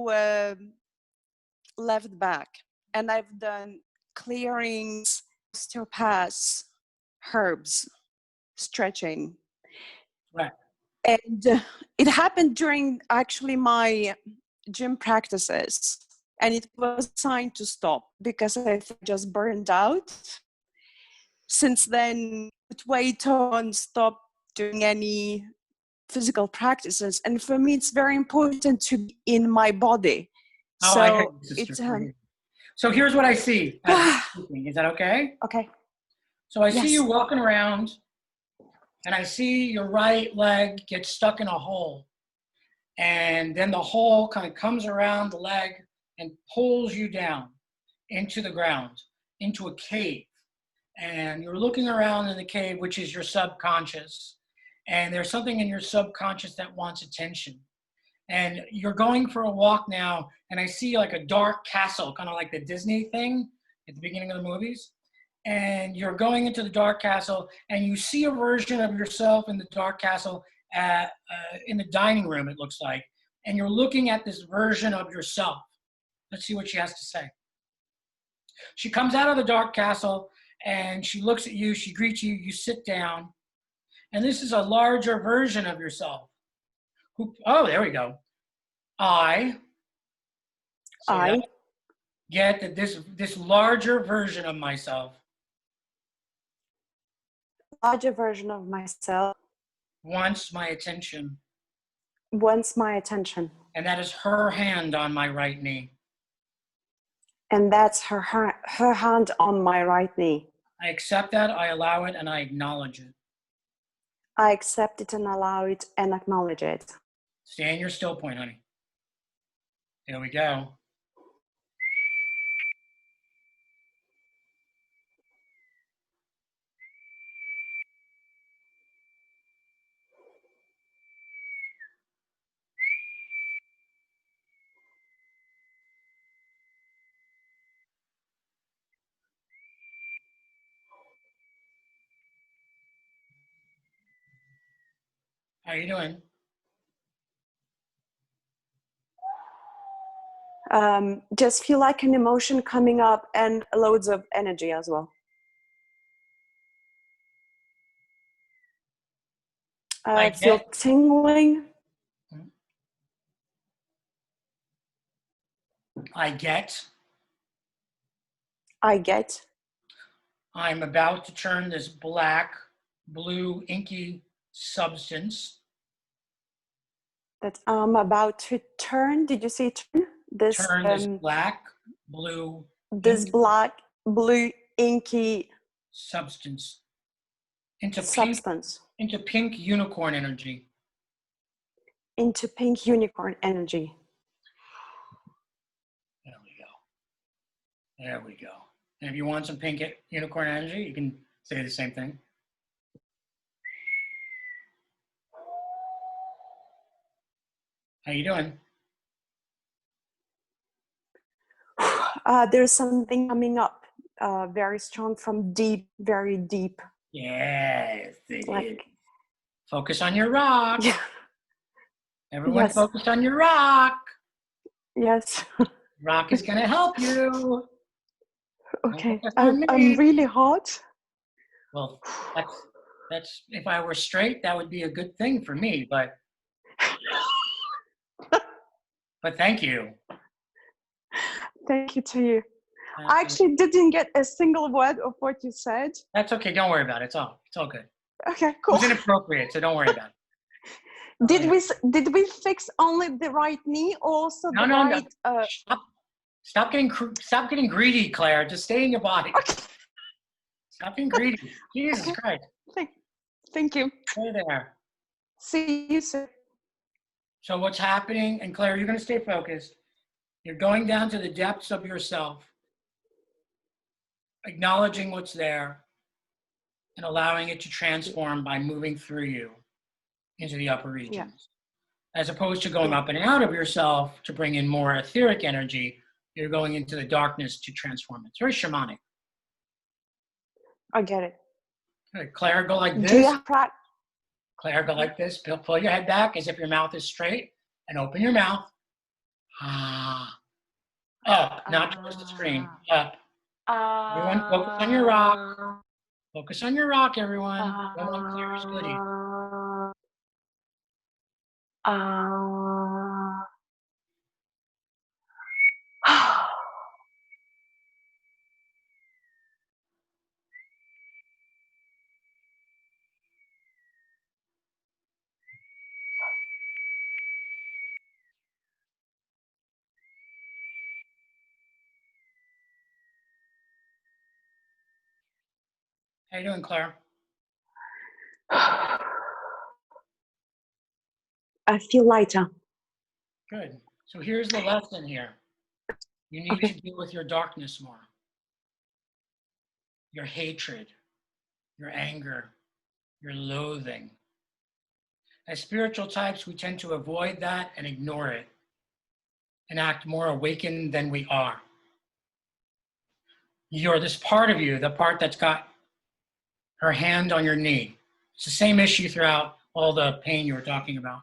left back. And I've done clearings, osteopaths, herbs, stretching. Right. And it happened during actually my gym practices. And it was a sign to stop because I just burned out. Since then, put weight on, stop doing any physical practices. And for me, it's very important to be in my body. Oh, I hear So you, sister. it's So here's what I see. As you're speaking. Is that okay? okay. So I see Yes. you walking around, and I see your right leg get stuck in a hole. And then the hole kind of comes around the leg and pulls you down into the ground, into a cave. And you're looking around in the cave, which is your subconscious. And there's something in your subconscious that wants attention. And you're going for a walk now, and I see like a dark castle, kind of like the Disney thing at the beginning of the movies. And you're going into the dark castle, and you see a version of yourself in the dark castle in the dining room, it looks like. And you're looking at this version of yourself. Let's see what she has to say. She comes out of the dark castle, and she looks at you, she greets you, you sit down. And this is a larger version of yourself. Oh, there we go. I get that this larger version of myself wants my attention. And that is her hand on my right knee. And that's her hand on my right knee. I accept that, I allow it, and I acknowledge it. I accept it and allow it and acknowledge it. Stay in your still point, honey. There we go. How are you doing? Just feel like an emotion coming up and loads of energy as well. I feel tingling. I get. I'm about to turn this black, blue, inky substance. That I'm about to turn. Did you say turn? This black, blue. This black, blue, inky substance into substance. Into pink unicorn energy. Into pink unicorn energy. There we go. And if you want some pink unicorn energy, you can say the same thing. How you doing? There's something coming up very strong from deep, very deep. Yes. Like, focus on your rock. Yeah. Everyone Yes. focus on your rock. Yes. Rock is going to help you. Okay. I'm really hot. Well, that's if I were straight, that would be a good thing for me, but thank you. Thank you to you. Absolutely. I actually didn't get a single word of what you said. That's okay. Don't worry about it. It's all good. Okay, It cool. was inappropriate, so don't worry about it. Did we fix only the right knee, or also No, the no, right? no. Stop getting greedy, Claire. Just stay in your body. Okay. Stop being greedy. Jesus Christ. Thank you. Stay there. See you soon. So what's happening, and Claire, you're going to stay focused. You're going down to the depths of yourself, acknowledging what's there, and allowing it to transform by moving through you into the upper regions. Yeah. As opposed to going up and out of yourself to bring in more etheric energy, you're going into the darkness to transform it. It's very shamanic. I get it. Okay, Claire, go like this. Do you have Claire, go like this. Pull your head back as if your mouth is straight and open your mouth. Up, not towards the screen. Up. Everyone, focus on your rock. Focus on your rock, everyone. Come on, Claire's goodie. How you doing, Claire? I feel lighter. Good. So here's the lesson here. You need to deal with your darkness more. Your hatred, your anger, your loathing. As spiritual types, we tend to avoid that and ignore it and act more awakened than we are. You're this part of you, the part that's got her hand on your knee. It's the same issue throughout all the pain you were talking about.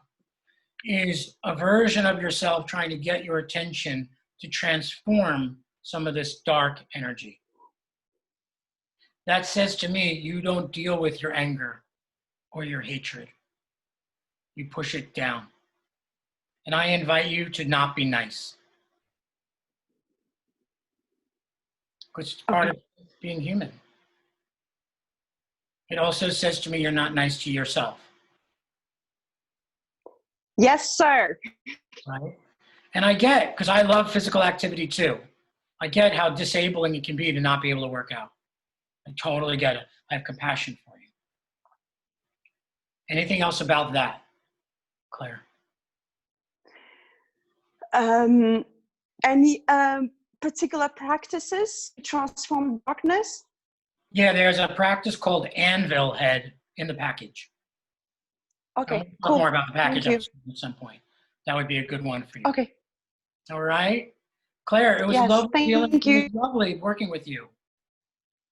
Is a version of yourself trying to get your attention to transform some of this dark energy. That says to me, you don't deal with your anger or your hatred. You push it down. And I invite you to not be nice. Because it's part of being human. It also says to me, you're not nice to yourself. Yes, sir. Right? And I get, because I love physical activity too. I get how disabling it can be to not be able to work out. I totally get it. I have compassion for you. Anything else about that, Claire? Any particular practices to transform darkness? Yeah, there's a practice called Anvil Head in the package. Okay, I'll cool. talk more about the package at some point. That would be a good one for you. Okay. All right. Claire, it was lovely dealing. It was lovely working with you.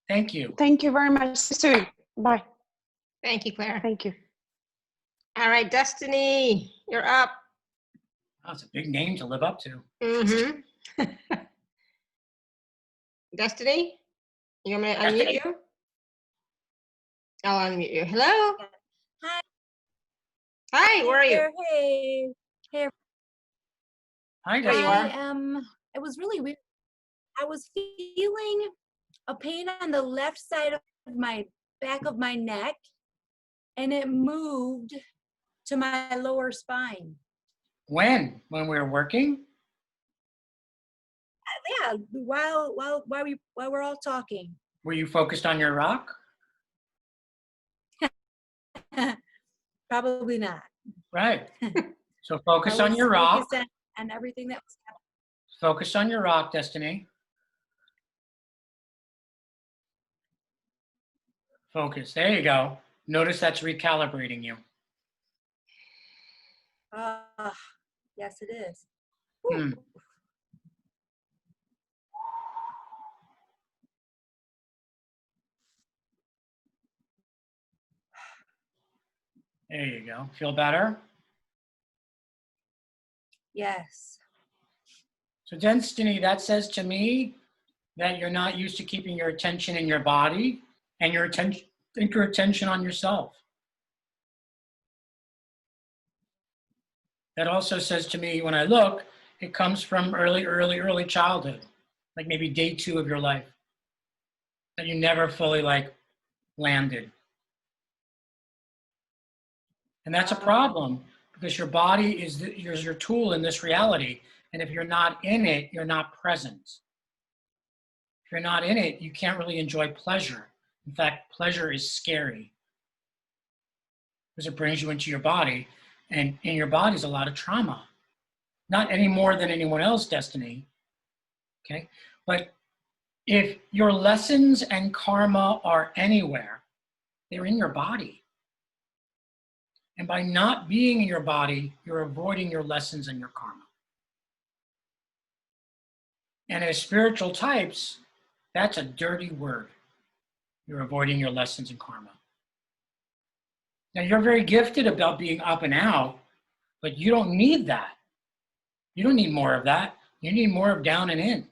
Thank you. Thank you very much. See you soon. Bye. Thank you, Claire. Thank you. All right, Destiny, you're up. That's a big name to live up to. Mm-hmm. Destiny, you want me to unmute you? I'll unmute you. Hello. Hi. Hi, where are you? Hey. Hey. Hi, Destiny. It was really weird. I was feeling a pain on the left side of my back of my neck, and it moved to my lower spine. When we were working? Yeah, while we're all talking. Were you focused on your rock? Probably not. Right. So focus on your rock. And everything that was happening. Focus on your rock, Destiny. Focus. There you go. Notice that's recalibrating you. Yes, it is. There you go. Feel better? Yes. So Destiny, that says to me that you're not used to keeping your attention in your body and your attention on yourself. That also says to me, when I look, it comes from early childhood. like maybe day 2 of your life, that you never fully like landed. And that's a problem because your body is your tool in this reality. And if you're not in it, you're not present. If you're not in it, you can't really enjoy pleasure. In fact, pleasure is scary because it brings you into your body, and in your body is a lot of trauma. Not any more than anyone else, Destiny. Okay? But if your lessons and karma are anywhere, they're in your body. And by not being in your body, you're avoiding your lessons and your karma. And as spiritual types, that's a dirty word. You're avoiding your lessons and karma. Now, you're very gifted about being up and out, but you don't need that. You don't need more of that. You need more of down and in.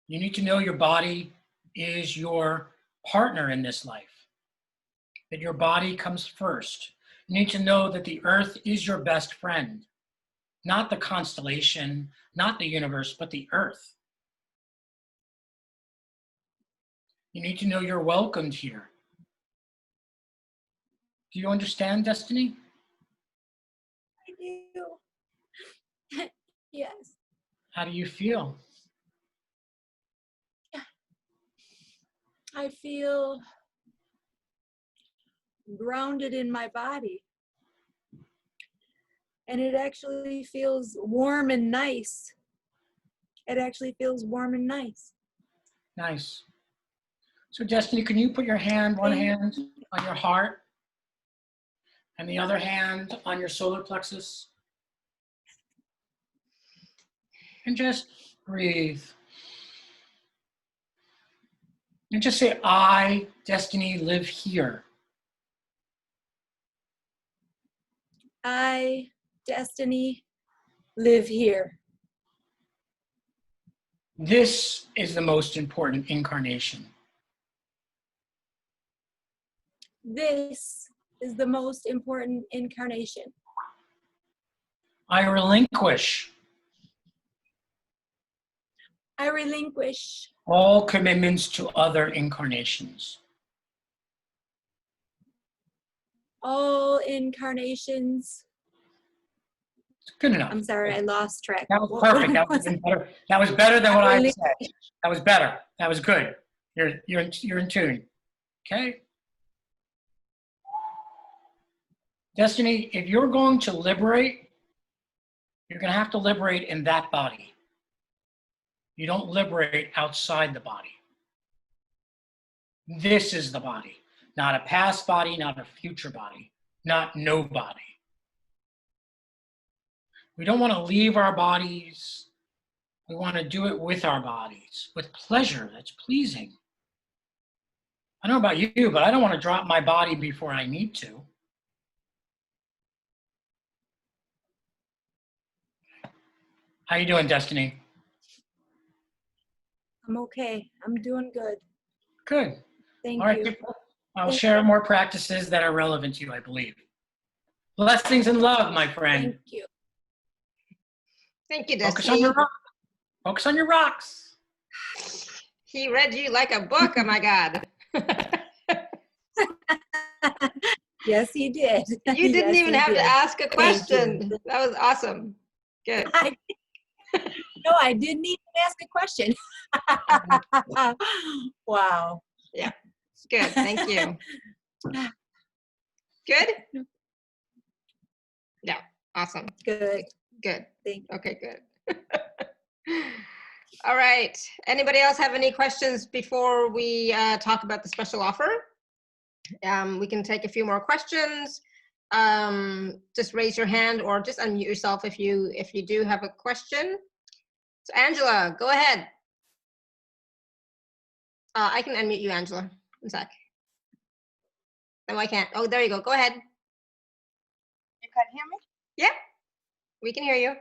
You need to know your body is your partner in this life, that your body comes first. You need to know that the earth is your best friend, not the constellation, not the universe, but the earth. You need to know you're welcomed here. Do you understand, Destiny? I do. Yes. How do you feel? I feel grounded in my body. And it actually feels warm and nice. It actually feels warm and nice. Nice. So Destiny, can you put your hand, one hand on your heart and the other hand on your solar plexus? And just breathe. And just say, I, Destiny, live here. I, Destiny, live here. This is the most important incarnation. This is the most important incarnation. I relinquish all commitments to other incarnations. All incarnations. Good enough. I'm sorry, I lost track. That was perfect. That was better. That was better than what I said. That was better. That was good. You're in tune. Okay? Destiny, if you're going to liberate, you're going to have to liberate in that body. You don't liberate outside the body. This is the body, not a past body, not a future body, not nobody. We don't want to leave our bodies. We want to do it with our bodies, with pleasure that's pleasing. I don't know about you, but I don't want to drop my body before I need to. How you doing, Destiny? I'm okay. I'm doing good. Good. Thank All right, you. people. I'll share more practices that are relevant to you, I believe. Blessings and love, my friend. Thank you. Thank you, Focus Destiny. on your rocks. Focus on your rocks. He read you like a book. Oh my God. Yes, he did. You didn't Yes, even he have did. to ask a Thank question. you. That was awesome. Good. No, I didn't even ask a question. Wow. Yeah. Good. Thank you. Good? Yeah. Awesome. Good. Good. Thank you. Okay, good. All right. Anybody else have any questions before we talk about the special offer? We can take a few more questions. Just raise your hand or just unmute yourself if you do have a question. So Angela, go ahead. I can unmute you, Angela. One sec. No, I can't. Oh, there you go. Go ahead. You can hear me? Yeah, we can hear you.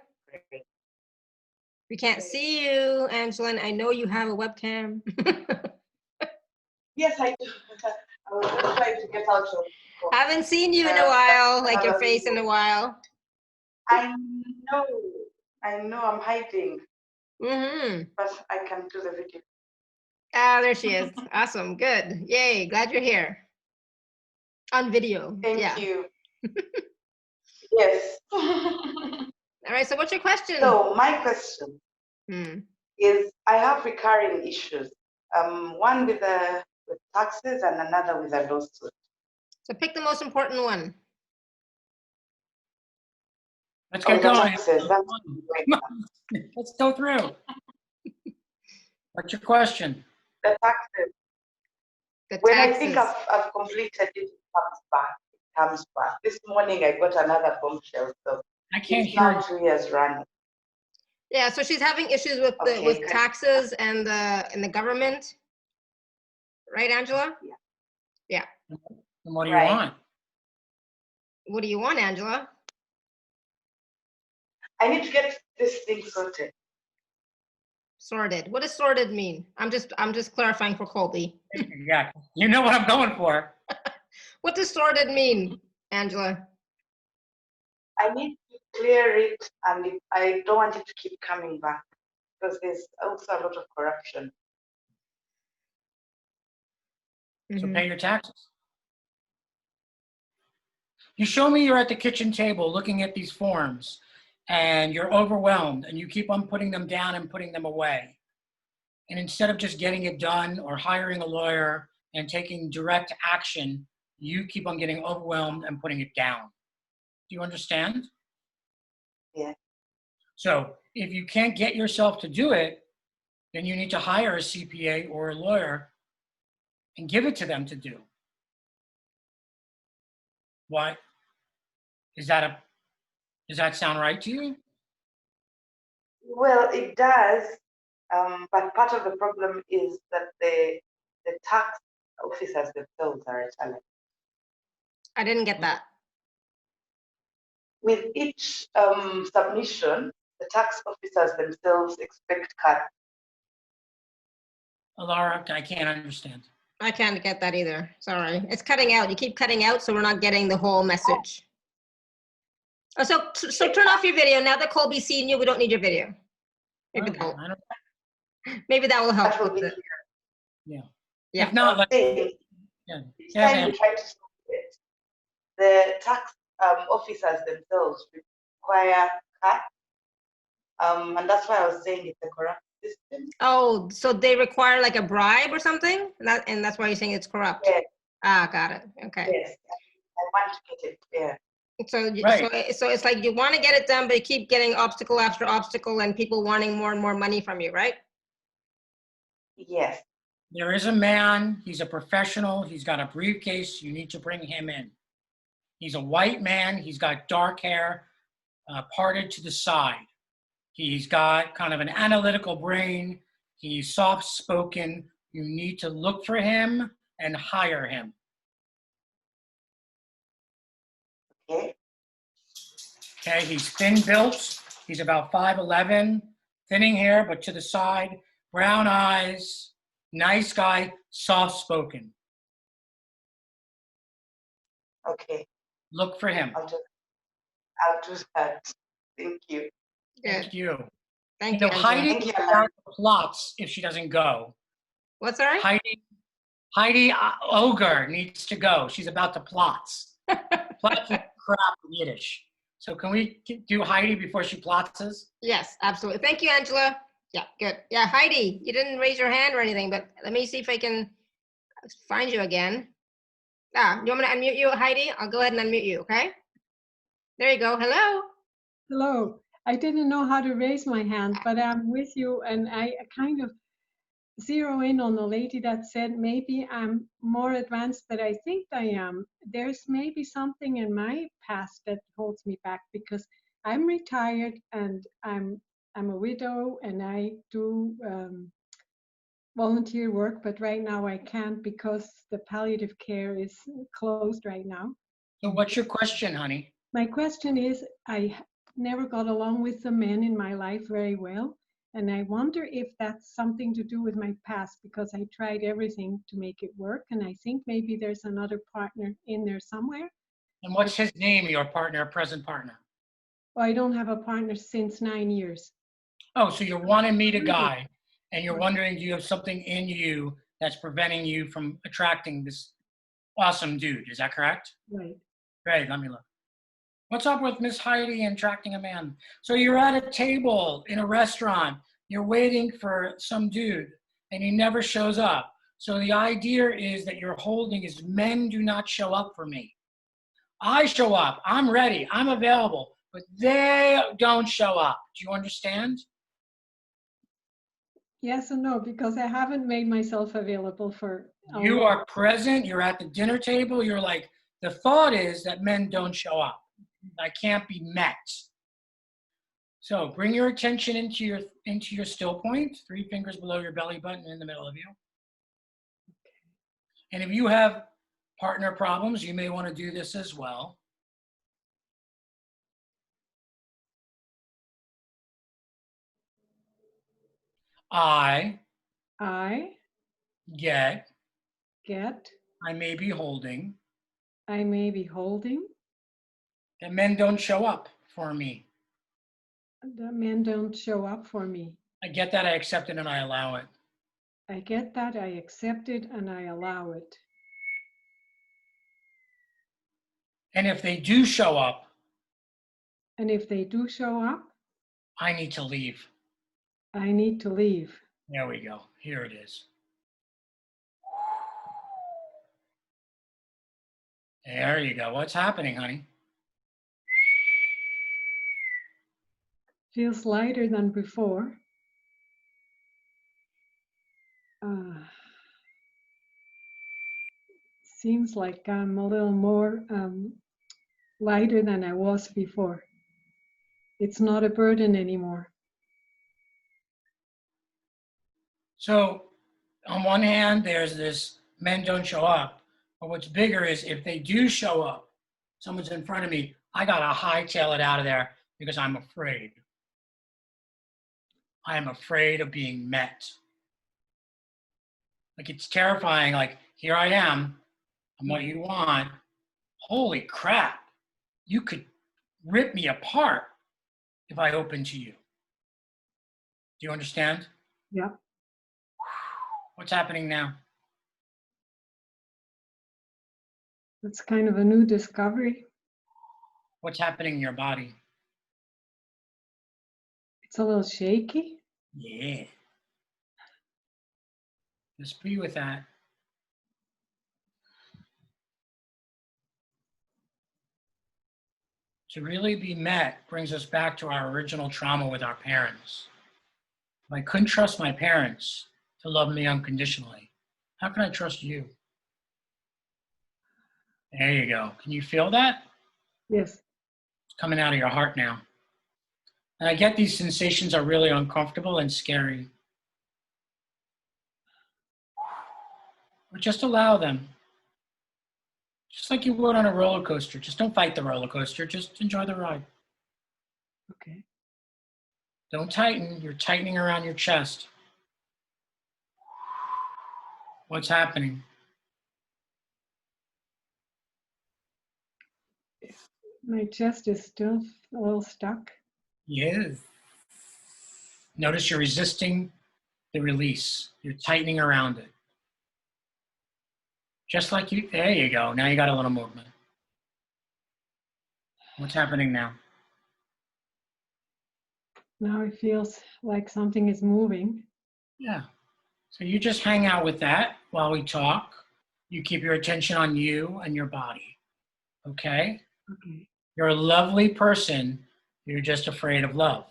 We can't see you, Angela. And I know you have a webcam. Yes, I do. I was just trying to get out of. Haven't seen you in a while, like your face in a while. I know. I'm hiding. Mm-hmm. but I can do the video. Ah, there she is. Awesome. Good. Yay. Glad you're here. On video. Thank Yeah. you. Yes. All right. So what's your question? So my question is, I have recurring issues. One with taxes and another with a lawsuit. So pick the most important one. Let's get The going. taxes. Let's go through. What's your question? The taxes. The When taxes. I think I've completed it, it comes back. It comes back. This morning I got another bombshell. So I can't it's hear now 2 years running. Yeah, so she's having issues with with taxes and the government, right, Angela? Yeah. And what do you want? What do you want, Angela? I need to get this thing sorted. Sorted. What does sorted mean? I'm just clarifying for Colby. Yeah, you know what I'm going for. What does sorted mean, Angela? I need to clear it, and I don't want it to keep coming back because there's also a lot of corruption. So pay your taxes. You show me you're at the kitchen table looking at these forms and you're overwhelmed and you keep on putting them down and putting them away. And instead of just getting it done or hiring a lawyer and taking direct action, you keep on getting overwhelmed and putting it down. Do you understand? Yeah. So if you can't get yourself to do it, then you need to hire a CPA or a lawyer and give it to them to do. Why? Does that sound right to you? Well, it does, but part of the problem is that the tax officers themselves are a challenge. I didn't get that. With each submission, the tax officers themselves expect cuts. Alara, I can't understand. I can't get that either. Sorry. It's cutting out. You keep cutting out, so we're not getting the whole message. Oh, so turn off your video. Now that Colby's seen you, we don't need your video. Maybe that will help. That will be clear. Yeah. Yeah. If not, each time we try to solve it, the tax officers themselves require cuts, and that's why I was saying it's a corrupt system. Oh, so they require like a bribe or something, and that's why you're saying it's corrupt. Yes. Ah, got it. Okay. Yes, I want to get it there. So it's like you want to get it done, but you keep getting obstacle after obstacle, and people wanting more and more money from you, right? Yes. There is a man, he's a professional, he's got a briefcase, you need to bring him in. He's a white man, he's got dark hair, parted to the side. He's got kind of an analytical brain, he's soft-spoken. You need to look for him and hire him. Okay. Okay, he's thin-built, he's about 5'11", thinning hair, but to the side, brown eyes, nice guy, soft-spoken. Okay. Look for him. I'll do that. Thank you. Thank you. Thank you. you. Heidi plots if she doesn't go. What's that? Heidi Ogre needs to go. She's about to plots. Plots is crap in Yiddish. So can we do Heidi before she plots us? Yes, absolutely. Thank you, Angela. Yeah, good. Yeah, Heidi, you didn't raise your hand or anything, but let me see if I can find you again. You want me to unmute you, Heidi? I'll go ahead and unmute you, okay? There you go. Hello. Hello. I didn't know how to raise my hand, but I'm with you, and I kind of zero in on the lady that said maybe I'm more advanced than I think I am. There's maybe something in my past that holds me back because I'm retired and I'm a widow and I do volunteer work, but right now I can't because the palliative care is closed right now. So what's your question, honey? My question is, I never got along with the men in my life very well. And I wonder if that's something to do with my past because I tried everything to make it work. And I think maybe there's another partner in there somewhere. And what's his name, your partner, present partner? Well, I don't have a partner since 9 years. Oh, so you're wanting me to guide, and you're wondering, do you have something in you that's preventing you from attracting this awesome dude? Is that correct? Right. Great, let me look. What's up with Miss Heidi and attracting a man? So you're at a table in a restaurant, you're waiting for some dude, and he never shows up. So the idea is that you're holding is men do not show up for me. I show up, I'm ready, I'm available, but they don't show up. Do you understand? Yes and no, because I haven't made myself available for. You are present, you're at the dinner table, you're like, the thought is that men don't show up. I can't be met. So bring your attention into your still point, 3 fingers below your belly button in the middle of you. And if you have partner problems, you may want to do this as well. I get, I may be holding, that men don't show up for me. The men don't show up for me. I get that, I accept it, and I allow it. I get that, I accept it, and I allow it. And if they do show up, And if they do show up, I need to leave. I need to leave. There we go. Here it is. There you go. What's happening, honey? Feels lighter than before. Seems like I'm a little more lighter than I was before. It's not a burden anymore. So on one hand, there's this men don't show up. But what's bigger is if they do show up, someone's in front of me, I got to hightail it out of there because I'm afraid. I am afraid of being met. Like, it's terrifying. Like, here I am. I'm what you want. Holy crap. You could rip me apart if I open to you. Do you understand? Yeah. What's happening now? It's kind of a new discovery. What's happening in your body? It's a little shaky. Yeah. Just be with that. To really be met brings us back to our original trauma with our parents. If I couldn't trust my parents to love me unconditionally, how can I trust you? There you go. Can you feel that? Yes. It's coming out of your heart now. And I get these sensations are really uncomfortable and scary. But just allow them. Just like you would on a roller coaster. Just don't fight the roller coaster. Just enjoy the ride. Okay. Don't tighten. You're tightening around your chest. What's happening? My chest is still a little stuck. Yes. Notice you're resisting the release. You're tightening around it. Just like you, there you go. Now you got a little movement. What's happening now? Now it feels like something is moving. Yeah. So you just hang out with that while we talk. You keep your attention on you and your body. Okay? Okay. You're a lovely person. You're just afraid of love,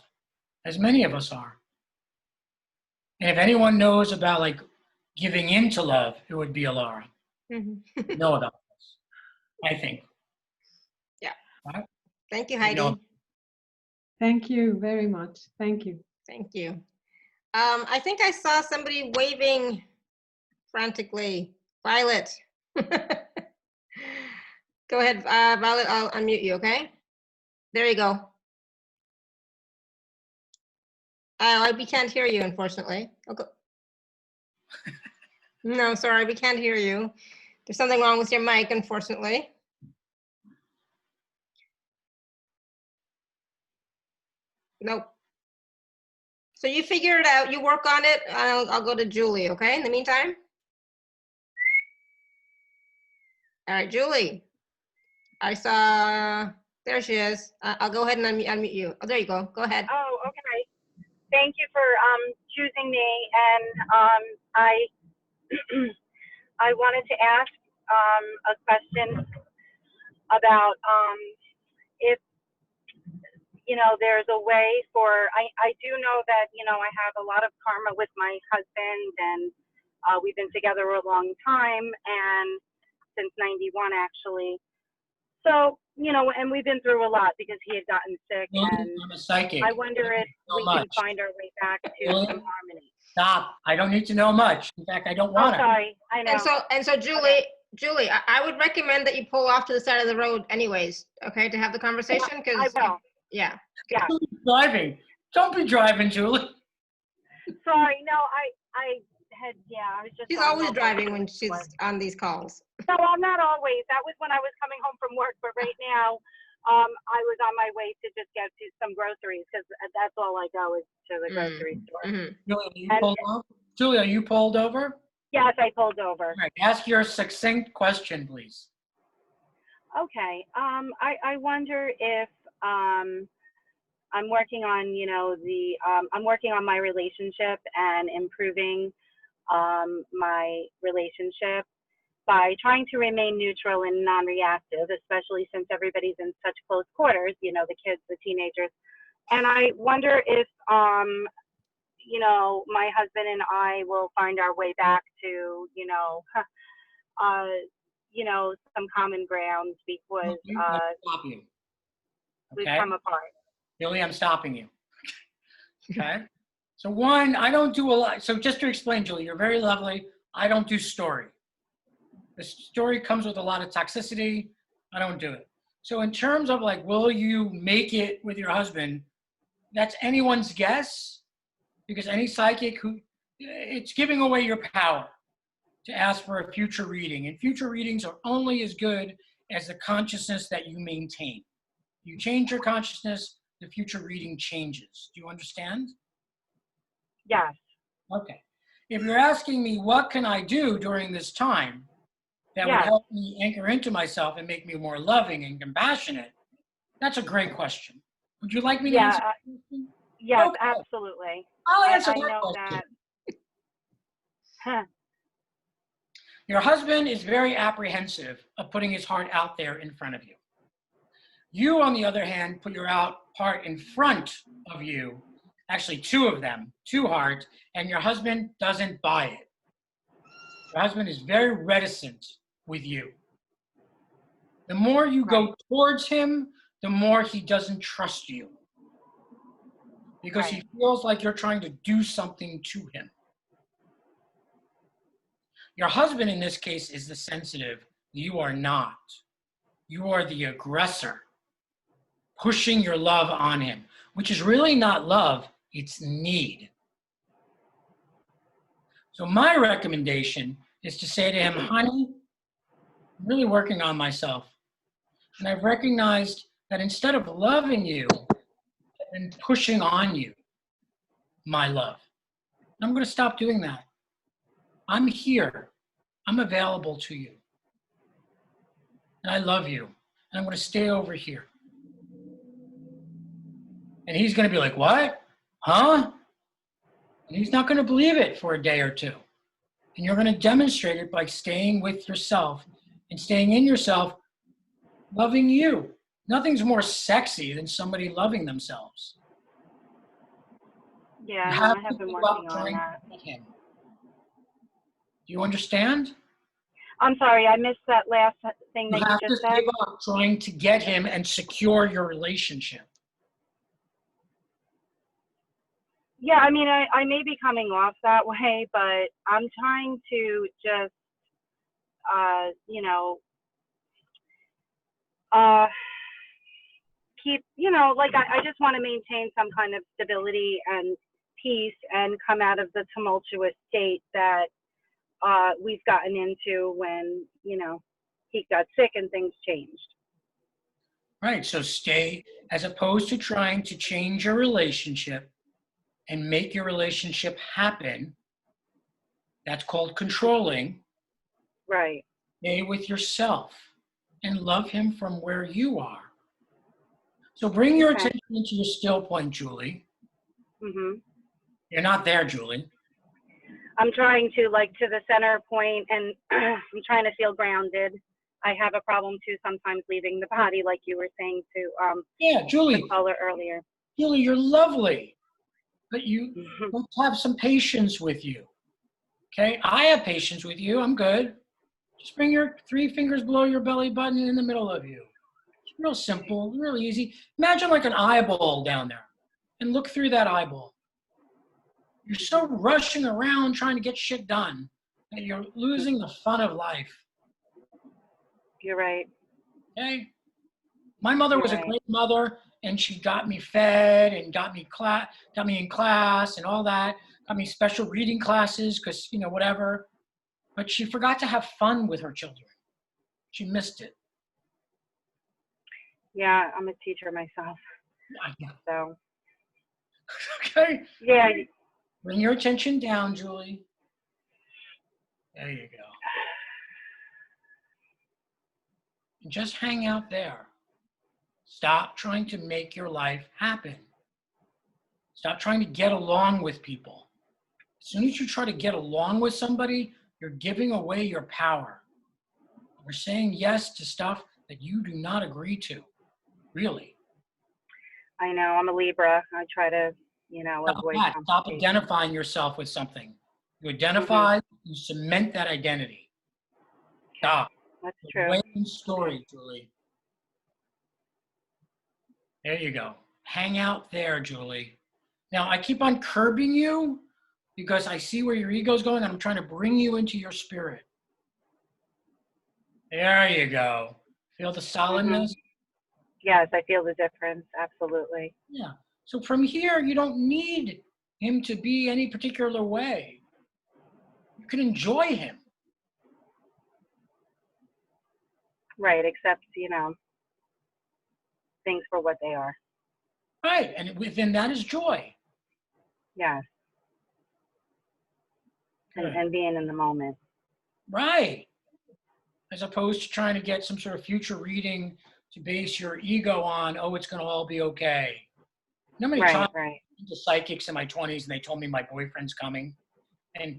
as many of us are. And if anyone knows about like giving in to love, it would be Alara. Mm-hmm. Know about this, I think. Yeah. Right? Thank you, Heidi. You know, Thank you very much. Thank you. Thank you. I think I saw somebody waving frantically. Violet. Go ahead, Violet, I'll unmute you, okay? There you go. We can't hear you, unfortunately. Okay. No, sorry, we can't hear you. There's something wrong with your mic, unfortunately. Nope. So you figure it out, you work on it, I'll go to Julie, okay, in the meantime? All right, Julie, I saw, there she is. I'll go ahead and unmute you. Oh, there you go, go ahead. Oh, okay. Thank you for choosing me. And I I wanted to ask a question about if, there's a way for, I do know that, I have a lot of karma with my husband, and we've been together a long time, and since 91 actually. So, and we've been through a lot because he had gotten sick, and I'm a psychic. I wonder if we can find our way back to some harmony. Stop. I don't need to know much. In fact, I don't want to. Sorry, I know. And so Julie, okay. Julie, I would recommend that you pull off to the side of the road anyways, okay, to have the conversation, because I will. Yeah. Yeah. Don't be driving. Don't be driving, Julie. Sorry, no, I was just. She's always driving when she's on these calls. No, I'm not always. That was when I was coming home from work, but right now, I was on my way to just get to some groceries, because that's all I go is to the grocery store. Mm-hmm. Julie, are you pulled over? Yes, I pulled over. All right. Ask your succinct question, please. Okay. I wonder if I'm working on, I'm working on my relationship and improving my relationship by trying to remain neutral and non-reactive, especially since everybody's in such close quarters, the kids, the teenagers. And I wonder if, my husband and I will find our way back to, some common grounds, because Stop you. Okay. We've come apart. Julie, I'm stopping you. Okay. So one, I don't do a lot. So just to explain, Julie, you're very lovely. I don't do story. The story comes with a lot of toxicity. I don't do it. So in terms of like, will you make it with your husband? That's anyone's guess, because any psychic it's giving away your power to ask for a future reading. And future readings are only as good as the consciousness that you maintain. You change your consciousness, the future reading changes. Do you understand? Yes. Okay. If you're asking me what can I do during this time that would help me anchor into myself and make me more loving and compassionate, that's a great question. Would you like me to answer that question? Yes, okay. Absolutely. I'll answer I that know question. That. Your husband is very apprehensive of putting his heart out there in front of you. You, on the other hand, put your heart in front of you, actually two of them, two hearts, and your husband doesn't buy it. Your husband is very reticent with you. The more you go towards him, the more he doesn't trust you, because he feels like you're trying to do something to him. Your husband in this case is the sensitive. You are not. You are the aggressor, pushing your love on him, which is really not love, it's need. So my recommendation is to say to him, honey, I'm really working on myself. And I've recognized that instead of loving you, I've been pushing on you my love. And I'm going to stop doing that. I'm here. I'm available to you. And I love you. And I'm going to stay over here. And he's going to be like, what? Huh? And he's not going to believe it for a day or two. And you're going to demonstrate it by staying with yourself and staying in yourself, loving you. Nothing's more sexy than somebody loving themselves. Yeah, I have been working on that. Do you understand? I'm sorry, I missed that last thing that you just said. You have to give up trying to get him and secure your relationship. Yeah, I mean, I may be coming off that way, but I'm trying to just, keep, I just want to maintain some kind of stability and peace and come out of the tumultuous state that we've gotten into when, he got sick and things changed. Right, so stay, as opposed to trying to change your relationship, and make your relationship happen. That's called controlling. Right. Stay with yourself and love him from where you are. So bring your attention into your still point, Julie. Mm-hmm. You're not there, Julie. I'm trying to to the center point, and I'm trying to feel grounded. I have a problem too sometimes leaving the body, like you were saying to yeah, Julie. the caller earlier. Julie, you're lovely, but you let's have some patience with you. Okay, I have patience with you. I'm good. Just bring your 3 fingers below your belly button in the middle of you. It's real simple, real easy. Imagine like an eyeball down there, and look through that eyeball. You're so rushing around trying to get shit done that you're losing the fun of life. You're right. Okay? My mother was a great mother, and she got me fed and got me in class and all that, got me special reading classes because, whatever. But she forgot to have fun with her children. She missed it. Yeah, I'm a teacher myself. So. Okay. Yeah. Bring your attention down, Julie. There you go. And just hang out there. Stop trying to make your life happen. Stop trying to get along with people. As soon as you try to get along with somebody, you're giving away your power. You're saying yes to stuff that you do not agree to. Really. I know. I'm a Libra. I try to, avoid confrontation. Stop identifying yourself with something. You identify, you cement that identity. Stop. That's true. Waiting story, Julie. There you go. Hang out there, Julie. Now, I keep on curbing you because I see where your ego's going. I'm trying to bring you into your spirit. There you go. Feel the solidness? Yes, I feel the difference. Absolutely. Yeah. So from here, you don't need him to be any particular way. You can enjoy him. Right, except, things for what they are. Right, and within that is joy. Yes. And being in the moment. Right. As opposed to trying to get some sort of future reading to base your ego on, oh, it's going to all be okay. You know how many times I went to psychics in my 20s and they told me my boyfriend's coming? And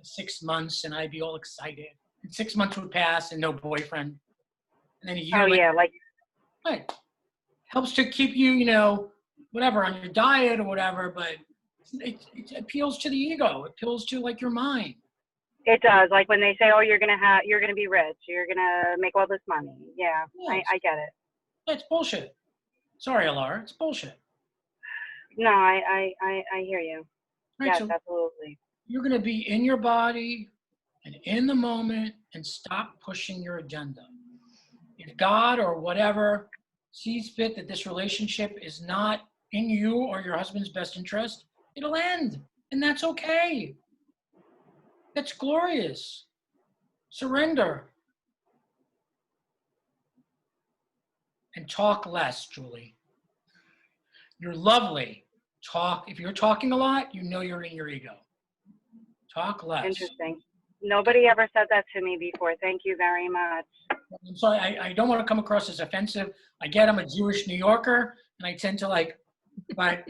6 months and I'd be all excited. And 6 months would pass and no boyfriend. And then a year later. Right. Helps to keep you, whatever, on your diet or whatever, but it appeals to the ego. It appeals to your mind. It does. Like when they say, oh, you're gonna be rich, you're gonna make all this money. Yeah, yes. I get it. It's bullshit. Sorry, Alara, it's bullshit. No, I hear you. Right, yes, so absolutely. You're gonna be in your body and in the moment and stop pushing your agenda. If God or whatever sees fit that this relationship is not in you or your husband's best interest, it'll end, and that's okay. That's glorious. Surrender. And talk less, Julie. You're lovely. If you're talking a lot, you're in your ego. Talk less. Interesting. Nobody ever said that to me before. Thank you very much. I'm sorry, I don't want to come across as offensive. I get I'm a Jewish New Yorker, and I tend to but,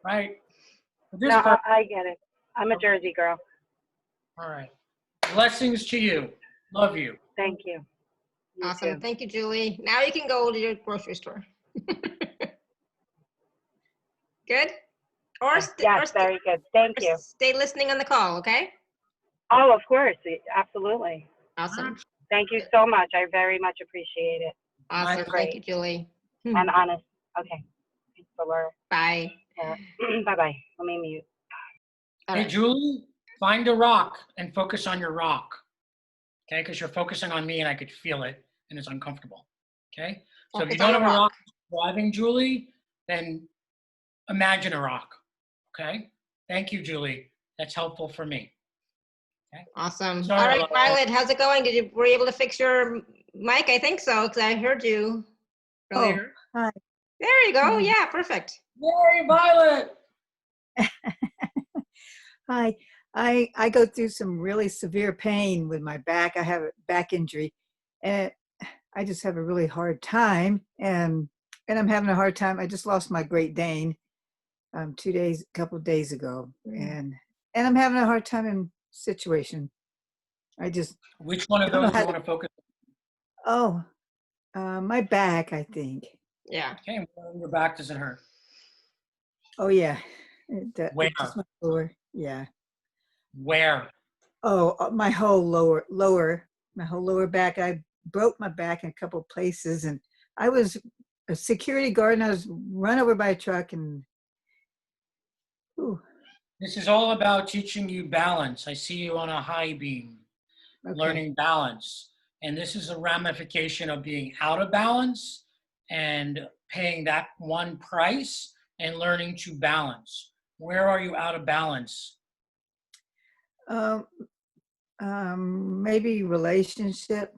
right? No, I get it. I'm a Jersey girl. All right. Blessings to you. Love you. Thank you. Awesome. Thank you, Julie. Now you can go to your grocery store. Good? Yes, very good. Thank you. Stay listening on the call, okay? Oh, of course. Absolutely. Awesome. Thank you so much. I very much appreciate it. Awesome. Thank you, Julie. And honest. Okay. Thanks, Laura. Bye. Bye-bye. Let me mute. Hey, Julie, find a rock and focus on your rock. Okay? Because you're focusing on me and I could feel it and it's uncomfortable. Okay? So if you don't have a rock driving, Julie, then imagine a rock. Okay? Thank you, Julie. That's helpful for me. Okay? Awesome. Sorry, all right, Violet, how's it going? Were you able to fix your mic? I think so, because I heard you earlier. Oh, hi. There you go. Yeah, perfect. Yay, Violet. Hi. I go through some really severe pain with my back. I have a back injury, and I just have a really hard time. And I'm having a hard time. I just lost my Great Dane a couple of days ago, and I'm having a hard time in situation. I just Which one of don't know those do how you want to focus on. My back, I think. Yeah. on? Okay, where on your back does it hurt? Oh yeah, Where? just my lower. Yeah. Where? Oh, my whole my whole lower back. I broke my back in a couple of places, and I was a security guard, and I was run over by a truck, and ooh, This is all about teaching you balance. I see you on a high beam, okay. learning balance. And this is a ramification of being out of balance and paying that one price and learning to balance. Where are you out of balance? Maybe relationship.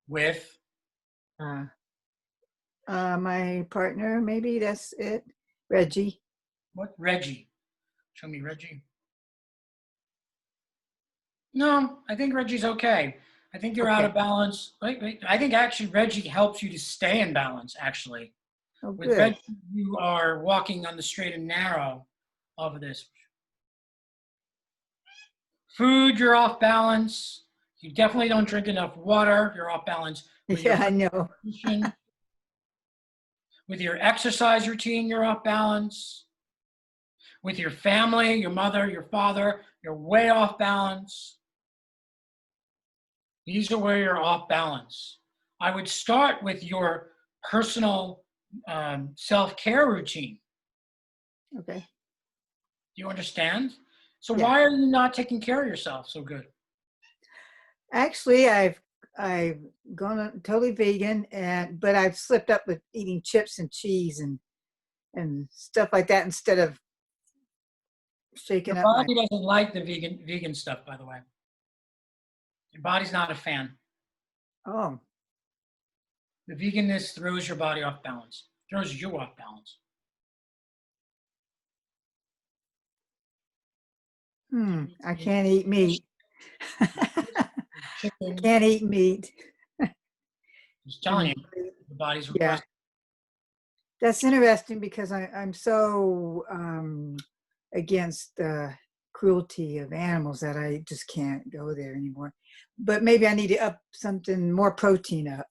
With? My partner, maybe that's it. Reggie. What? Reggie. Show me Reggie. No, I think Reggie's okay. I think you're out of balance. Wait. I think actually Reggie helps you to stay in balance, actually. Oh, With good. Reggie, you are walking on the straight and narrow of this. Food, you're off balance. You definitely don't drink enough water. You're off balance. With Yeah, I know. With your exercise routine, you're off balance. With your family, your mother, your father, you're way off balance. These are where you're off balance. I would start with your personal self-care routine. Okay. Do you understand? So Yeah. why are you not taking care of yourself so good? Actually, I've gone totally vegan, but I've slipped up with eating chips and cheese and stuff like that instead of shaking Your up my. body doesn't like the vegan stuff, by the way. Your body's not a fan. Oh. The veganness throws your body off balance, throws you off balance. I can't eat meat. I can't eat meat. Just telling you, the body's Yeah. requesting. That's interesting because I'm so against the cruelty of animals that I just can't go there anymore. But maybe I need to up something more protein up.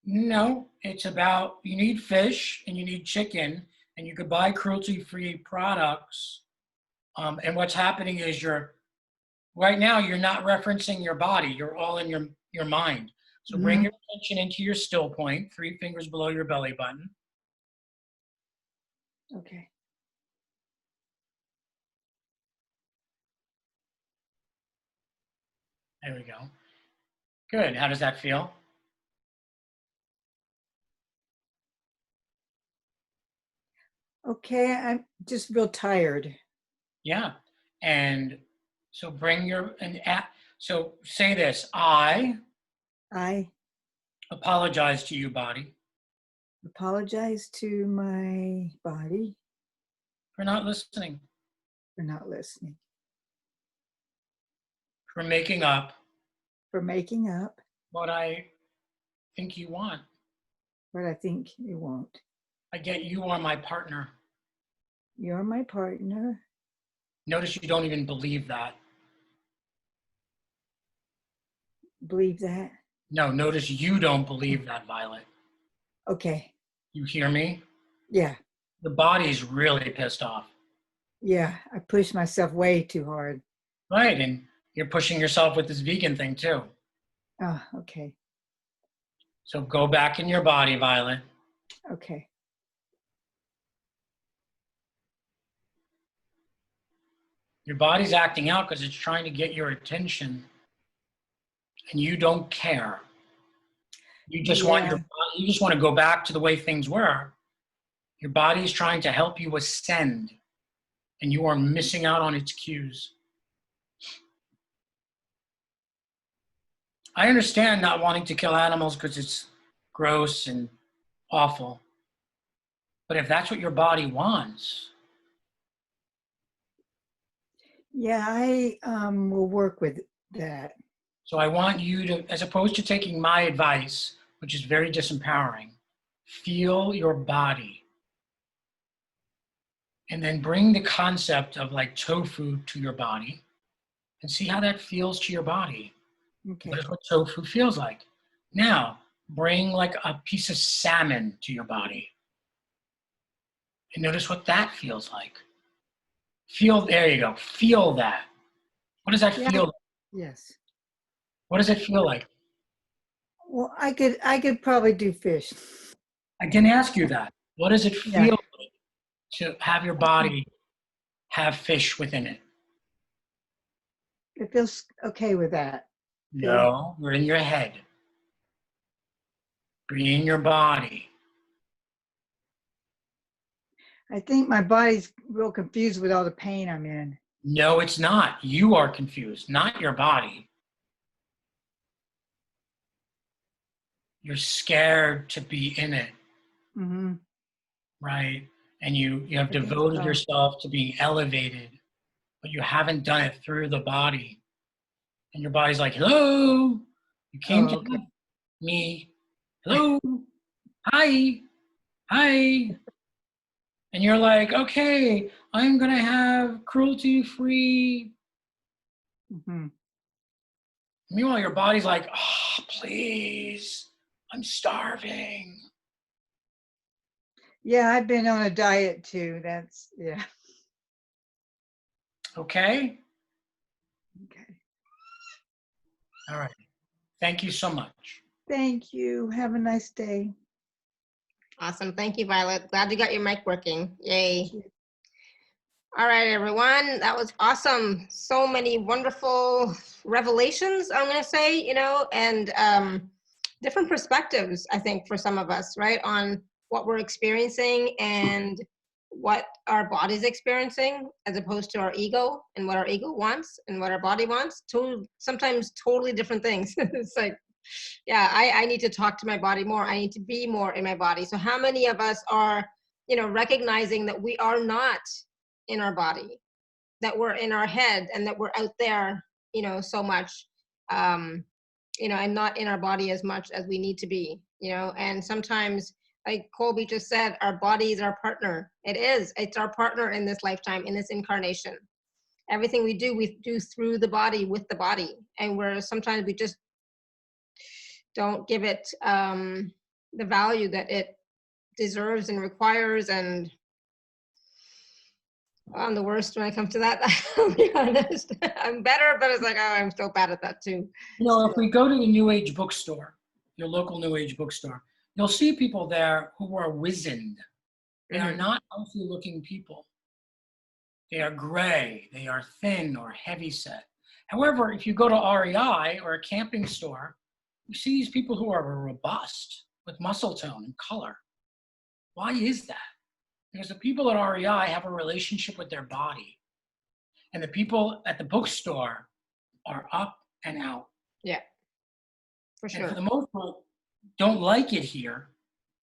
No, it's about you need fish and you need chicken, and you could buy cruelty-free products. And what's happening is right now you're not referencing your body. You're all in your mind. So bring your attention into your still point, 3 fingers below your belly button. Okay. There we go. Good. How does that feel? Okay, I'm just real tired. Yeah. And so so say this, I apologize to you, body. Apologize to my body. For not listening. For not listening. For making up. For making up. What I think you want. What I think you want. I get you are my partner. You're my partner. Notice you don't even believe that. Believe that? No, notice you don't believe that, Violet. Okay. You hear me? Yeah. The body's really pissed off. Yeah, I pushed myself way too hard. Right, and you're pushing yourself with this vegan thing too. Oh, okay. So go back in your body, Violet. Okay. Your body's acting out because it's trying to get your attention, and you don't care. You just want to go back to the way things were. Your body is trying to help you ascend, and you are missing out on its cues. I understand not wanting to kill animals because it's gross and awful. But if that's what your body wants. Yeah, I will work with that. So I want you to, as opposed to taking my advice, which is very disempowering, feel your body. And then bring the concept of like tofu to your body and see how that feels to your body. Okay. What is what tofu feels like. Now, bring like a piece of salmon to your body. And notice what that feels like. There you go. Feel that. What does that feel like? Yes. What does it feel like? Well, I could probably do fish. I didn't ask you that. What does it Yeah. feel like to have your body have fish within it? It feels okay with that. No, you're in your head. Be in your body. I think my body's real confused with all the pain I'm in. No, it's not. You are confused, not your body. You're scared to be in it, Mm-hmm. right? And you have devoted yourself to being elevated, but you haven't done it through the body. And your body's like, hello, you came to me. Hello, hi, hi. And you're like, okay, I'm going to have cruelty-free. Mm-hmm. Meanwhile, your body's like, oh, please, I'm starving. Yeah, I've been on a diet too. That's, yeah. Okay? Okay. All right. Thank you so much. Thank you. Have a nice day. Awesome. Thank you, Violet. Glad you got your mic working. Yay. All right, everyone. That was awesome. So many wonderful revelations, I'm going to say, you know, and different perspectives, I think, for some of us, right, on what we're experiencing and what our body's experiencing, as opposed to our ego and what our ego wants and what our body wants. Sometimes totally different things. It's like, yeah, I need to talk to my body more. I need to be more in my body. So how many of us are, you know, recognizing that we are not in our body, that we're in our head, and that we're out there, you know, so much, you know, and not in our body as much as we need to be, you know. And sometimes, like Colby just said, our body is our partner. It's our partner in this lifetime, in this incarnation. Everything we do through the body, with the body. And sometimes we just don't give it the value that it deserves and requires. And I'm the worst when I come to that. I'll be honest. I'm better, but it's like, oh, I'm still bad at that too. You know, if we go to the New Age bookstore, your local New Age bookstore, you'll see people there who are wizened. They are not healthy looking people. They are gray, they are thin or heavy set. However, if you go to REI or a camping store, you see these people who are robust with muscle tone and color. Why is that? Because the people at REI have a relationship with their body. And the people at the bookstore are up and out. Yeah, for sure. And for the most part, don't like it here,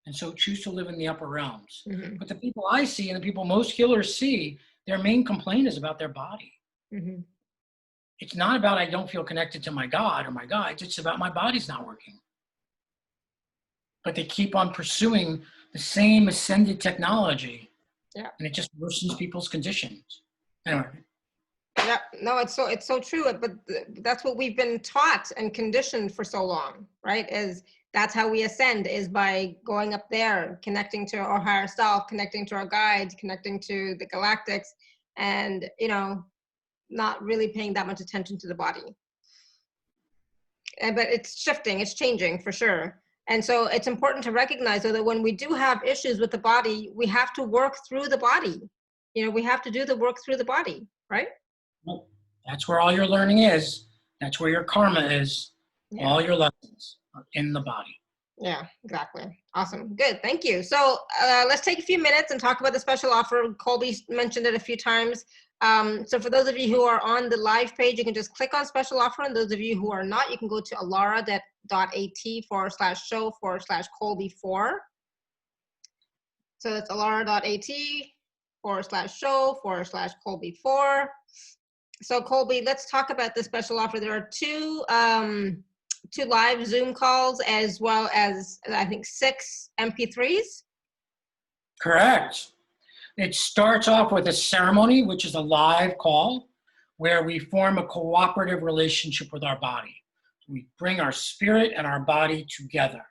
and so choose to live in the upper realms. But the people I see and the people most healers see, their main complaint is about their body. It's not about I don't feel connected to my God or my guides. It's about my body's not working. But they keep on pursuing the same ascended technology. Yeah. And it just worsens people's conditions. Anyway. Yeah, no, it's so true. But that's what we've been taught and conditioned for so long, right? That's how we ascend, is by going up there, connecting to our higher self, connecting to our guides, connecting to the galactics, and, you know, not really paying that much attention to the body. But it's shifting, it's changing for sure. And so it's important to recognize, though, that when we do have issues with the body, we have to work through the body. You know, we have to do the work through the body, right? Well, that's where all your learning is. That's where your karma is. Yeah. All your lessons are in the body. Yeah, exactly. Awesome. Good. Thank you. So let's take a few minutes and talk about the special offer. Colby mentioned it a few times. So for those of you who are on the live page, you can just click on special offer. And those of you who are not, you can go to alara.at/show/Colby4. So that's alara.at/show/Colby4. So Colby, let's talk about the special offer. There are two live Zoom calls as well as I think 6 MP3s. Correct. It starts off with a ceremony, which is a live call, where we form a cooperative relationship with our body. We bring our spirit and our body together.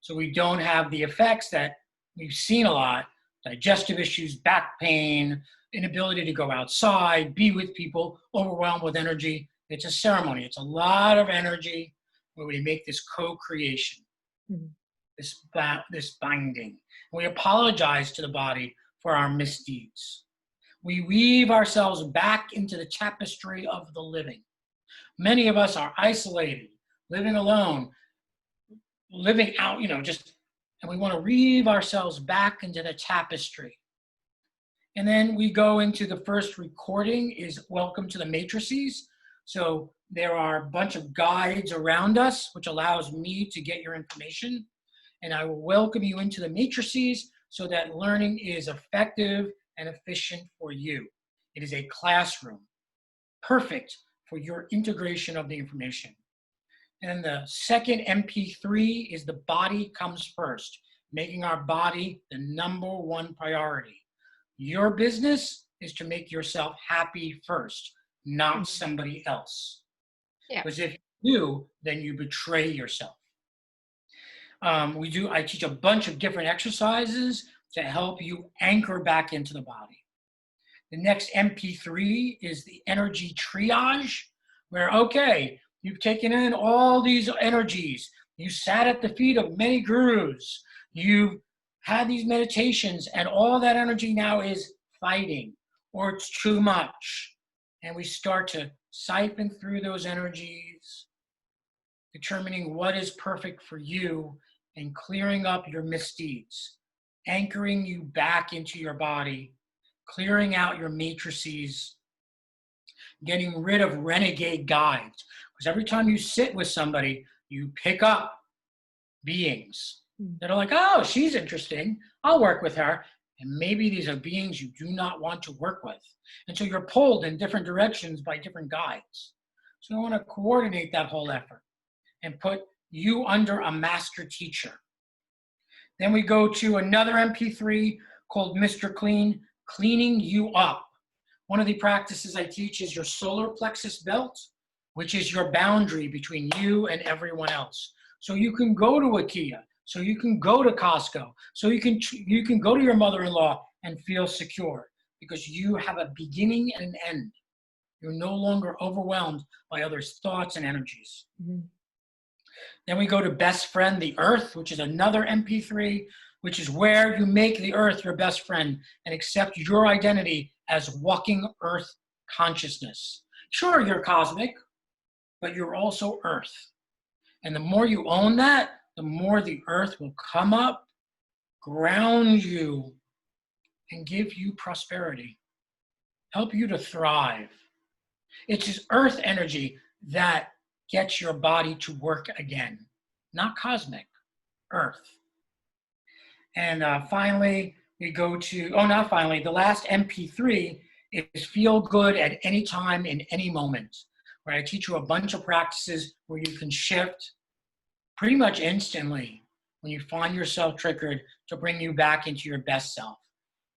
So we don't have the effects that we've seen a lot, digestive issues, back pain, inability to go outside, be with people, overwhelmed with energy. It's a ceremony. It's a lot of energy where we make this co-creation, this binding. We apologize to the body for our misdeeds. We weave ourselves back into the tapestry of the living. Many of us are isolated, living alone, living out, and we want to weave ourselves back into the tapestry. And then we go into the first recording is Welcome to the Matrices. So there are a bunch of guides around us, which allows me to get your information. And I will welcome you into the matrices so that learning is effective and efficient for you. It is a classroom, perfect for your integration of the information. And the second MP3 is the body comes first, making our body the #1 priority. Your business is to make yourself happy first, not somebody else. Yeah. Because if you do, then you betray yourself. I teach a bunch of different exercises to help you anchor back into the body. The next MP3 is the energy triage, where, okay, you've taken in all these energies. You sat at the feet of many gurus. You've had these meditations, and all that energy now is fighting, or it's too much. And we start to siphon through those energies, determining what is perfect for you, and clearing up your misdeeds, anchoring you back into your body, clearing out your matrices, getting rid of renegade guides. Because every time you sit with somebody, you pick up beings that are like, oh, she's interesting, I'll work with her. And maybe these are beings you do not want to work with. And so you're pulled in different directions by different guides. So I want to coordinate that whole effort and put you under a master teacher. Then we go to another MP3 called Mr. Clean, cleaning you up. One of the practices I teach is your solar plexus belt, which is your boundary between you and everyone else. So you can go to IKEA, so you can go to Costco, so you can go to your mother-in-law and feel secure because you have a beginning and an end. You're no longer overwhelmed by others' thoughts and energies. Then we go to Best Friend, the Earth, which is another MP3, which is where you make the Earth your best friend and accept your identity as walking Earth consciousness. Sure, you're cosmic, but you're also Earth. And the more you own that, the more the Earth will come up, ground you, and give you prosperity, help you to thrive. It's this Earth energy that gets your body to work again, not cosmic, Earth. And finally, we go to, the last MP3 is Feel Good at Any Time in Any Moment, where I teach you a bunch of practices where you can shift pretty much instantly when you find yourself triggered to bring you back into your best self.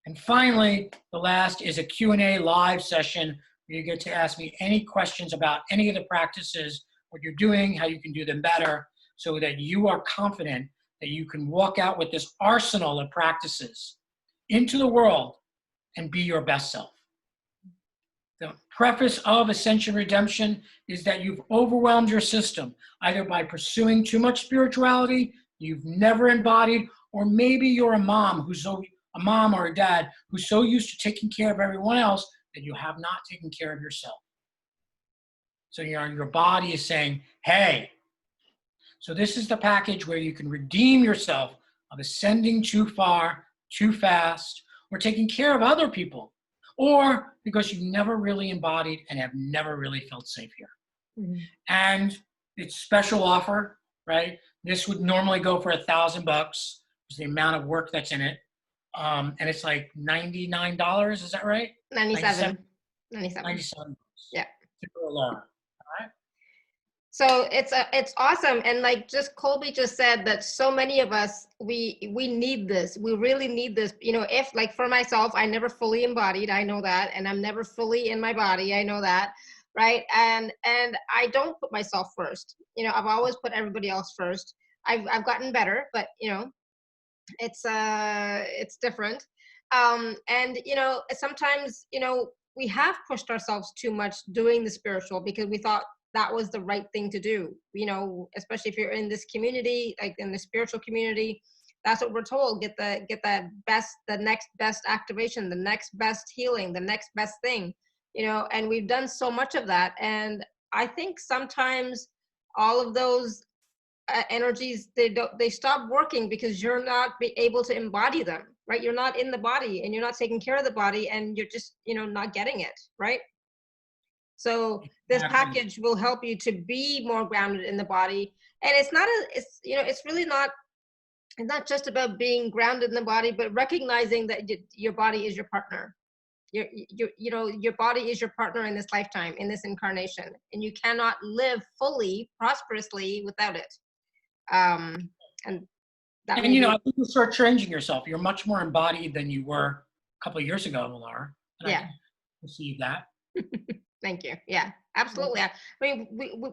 And finally, the last is a Q&A live session where you get to ask me any questions about any of the practices, what you're doing, how you can do them better, so that you are confident that you can walk out with this arsenal of practices into the world and be your best self. The preface of Ascension Redemption is that you've overwhelmed your system, either by pursuing too much spirituality, you've never embodied, or maybe you're a mom or a dad who's so used to taking care of everyone else that you have not taken care of yourself. So your body is saying, hey. So this is the package where you can redeem yourself of ascending too far, too fast, or taking care of other people, or because you never really embodied and have never really felt safe here. And it's special offer, right? This would normally go for $1,000, is the amount of work that's in it. And it's like $99, is that right? 97. 97. 97. Yeah. All right. So it's awesome. And like just Colby just said that so many of us, we need this. We really need this. You know, if like for myself, I never fully embodied, I know that. And I'm never fully in my body, I know that. Right. And I don't put myself first. You know, I've always put everybody else first. I've gotten better, but you know, it's different. And you know, sometimes, you know, we have pushed ourselves too much doing the spiritual because we thought that was the right thing to do, you know, especially if you're in this community, like in the spiritual community, that's what we're told. Get the next best activation, the next best healing, the next best thing, you know, and we've done so much of that. And I think sometimes all of those energies, they stop working because you're not able to embody them, right? You're not in the body and you're not taking care of the body and you're just, you know, not getting it, right? So this package will help you to be more grounded in the body. And it's you know, it's really not, it's not just about being grounded in the body, but recognizing that your body is your partner. You know, your body is your partner in this lifetime, in this incarnation, and you cannot live fully, prosperously without it. And you know, I think you start changing yourself. You're much more embodied than you were a couple of years ago, Laura. And yeah. I can perceive that. Thank you. Yeah, absolutely. I mean,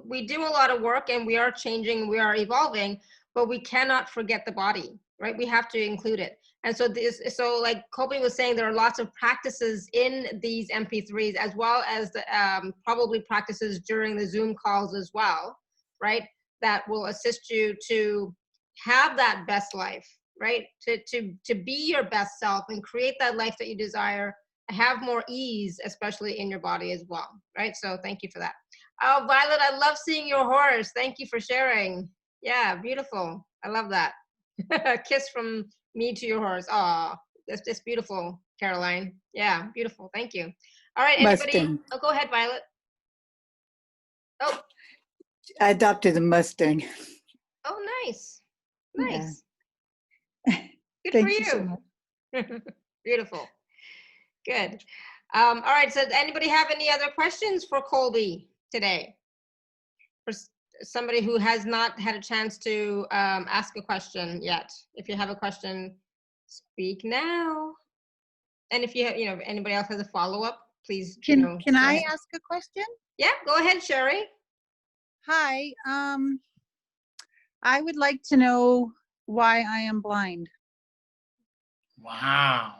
we do a lot of work and we are changing, we are evolving, but we cannot forget the body, right? We have to include it. And so so like Colby was saying, there are lots of practices in these MP3s, as well as the, probably practices during the Zoom calls as well, right? That will assist you to have that best life, right? To be your best self and create that life that you desire, have more ease, especially in your body as well, right? So thank you for that. Oh, Violet, I love seeing your horse. Thank you for sharing. Yeah, beautiful. I love that. Kiss from me to your horse. Oh, that's just beautiful, Caroline. Yeah, beautiful. Thank you. All right, anybody? Mustang. Oh, go ahead, Violet. Oh. I adopted a Mustang. Oh, nice. Nice. Yeah. Good Thank for you so you. much. Beautiful. Good. All right. So anybody have any other questions for Colby today? For somebody who has not had a chance to ask a question yet. If you have a question, speak now. And if you know, if anybody else has a follow-up, please. Can I ahead. ask a question? Yeah, go ahead, Sherry. Hi. I would like to know why I am blind. Wow.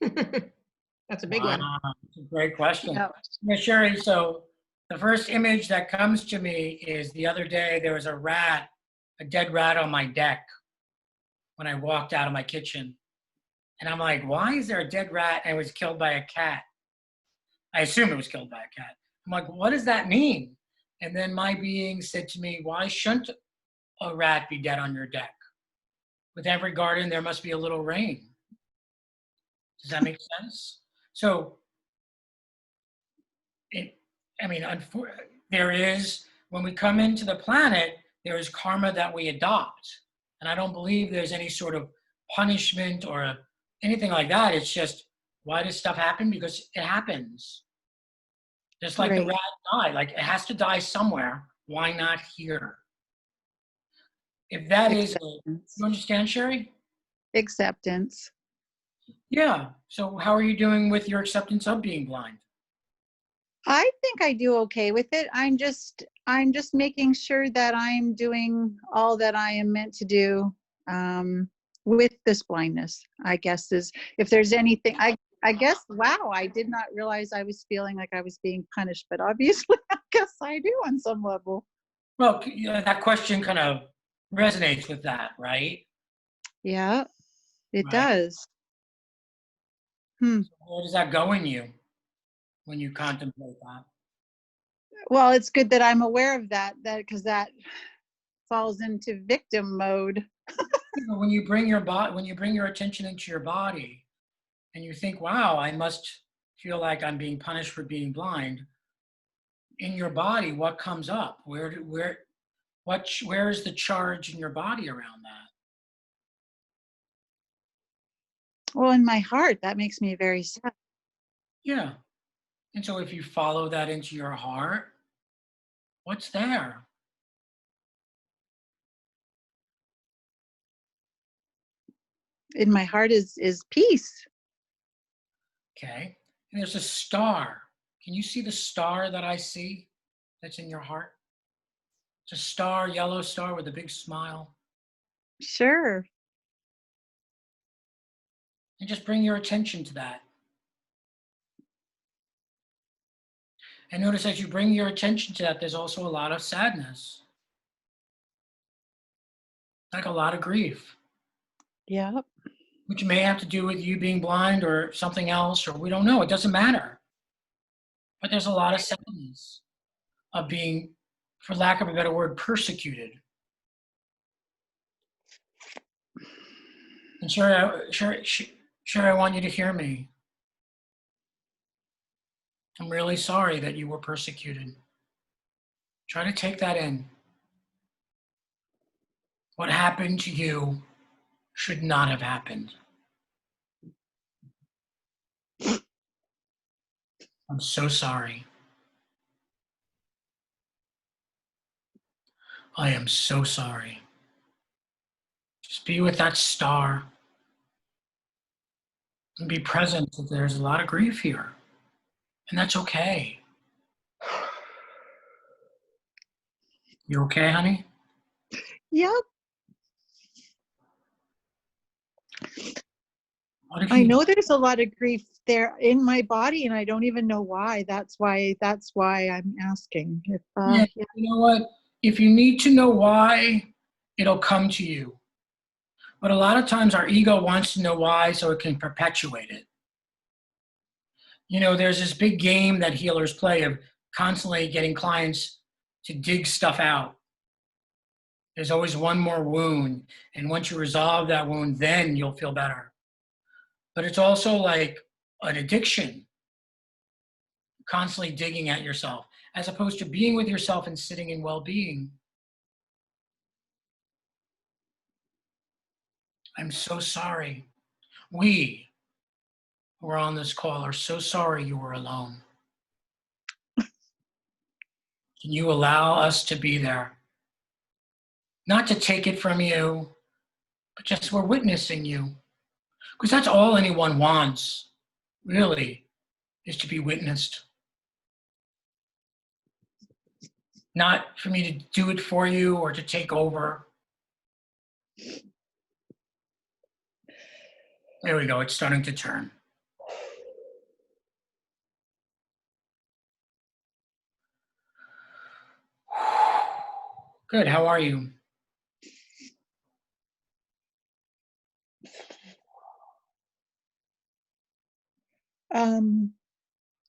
That's a big one. That's a great question. Yep. Yeah, Sherry, so the first image that comes to me is the other day there was a dead rat on my deck when I walked out of my kitchen. And I'm like, why is there a dead rat and it was killed by a cat? I assume it was killed by a cat. I'm like, what does that mean? And then my being said to me, why shouldn't a rat be dead on your deck? With every garden, there must be a little rain. Does that make sense? So, there is, when we come into the planet, there is karma that we adopt. And I don't believe there's any sort of punishment or anything like that. It's just, why does stuff happen? Because it happens. Just like the rat died, like it has to die somewhere. Why not here? If that is, you understand, Sherry? Acceptance. Yeah. So how are you doing with your acceptance of being blind? I think I do okay with it. I'm just making sure that I'm doing all that I am meant to do with this blindness. I guess is if there's anything. I guess, wow, I did not realize I was feeling like I was being punished, but obviously I guess I do on some level. Well, that question kind of resonates with that, right? Yeah, it does. So where does that go in you when you contemplate that? Well, it's good that I'm aware of that because that falls into victim mode. When you bring your attention into your body and you think, wow, I must feel like I'm being punished for being blind. In your body, what comes up? Where is the charge in your body around that? Well, in my heart, that makes me very sad. Yeah. And so if you follow that into your heart, what's there? In my heart is peace. Okay. And there's a star. Can you see the star that I see that's in your heart? It's a star, yellow star with a big smile. Sure. And just bring your attention to that. And notice as you bring your attention to that, there's also a lot of sadness. Like a lot of grief. Yeah. Which may have to do with you being blind or something else, or we don't know. It doesn't matter. But there's a lot of sadness of being, for lack of a better word, persecuted. And sure, I want you to hear me. I'm really sorry that you were persecuted. Try to take that in. What happened to you should not have happened. I'm so sorry. I am so sorry. Just be with that star and be present that there's a lot of grief here. And that's okay. You okay, honey? Yep. I know there's a lot of grief there in my body, and I don't even know why. That's why I'm asking. If, yeah, you know what? If you need to know why, it'll come to you. But a lot of times our ego wants to know why so it can perpetuate it. You know, there's this big game that healers play of constantly getting clients to dig stuff out. There's always one more wound. And once you resolve that wound, then you'll feel better. But it's also like an addiction, constantly digging at yourself, as opposed to being with yourself and sitting in well-being. I'm so sorry. We who are on this call are so sorry you were alone. Can you allow us to be there? Not to take it from you, but just we're witnessing you. Because that's all anyone wants, really, is to be witnessed. Not for me to do it for you or to take over. There we go, it's starting to turn. Good, how are you?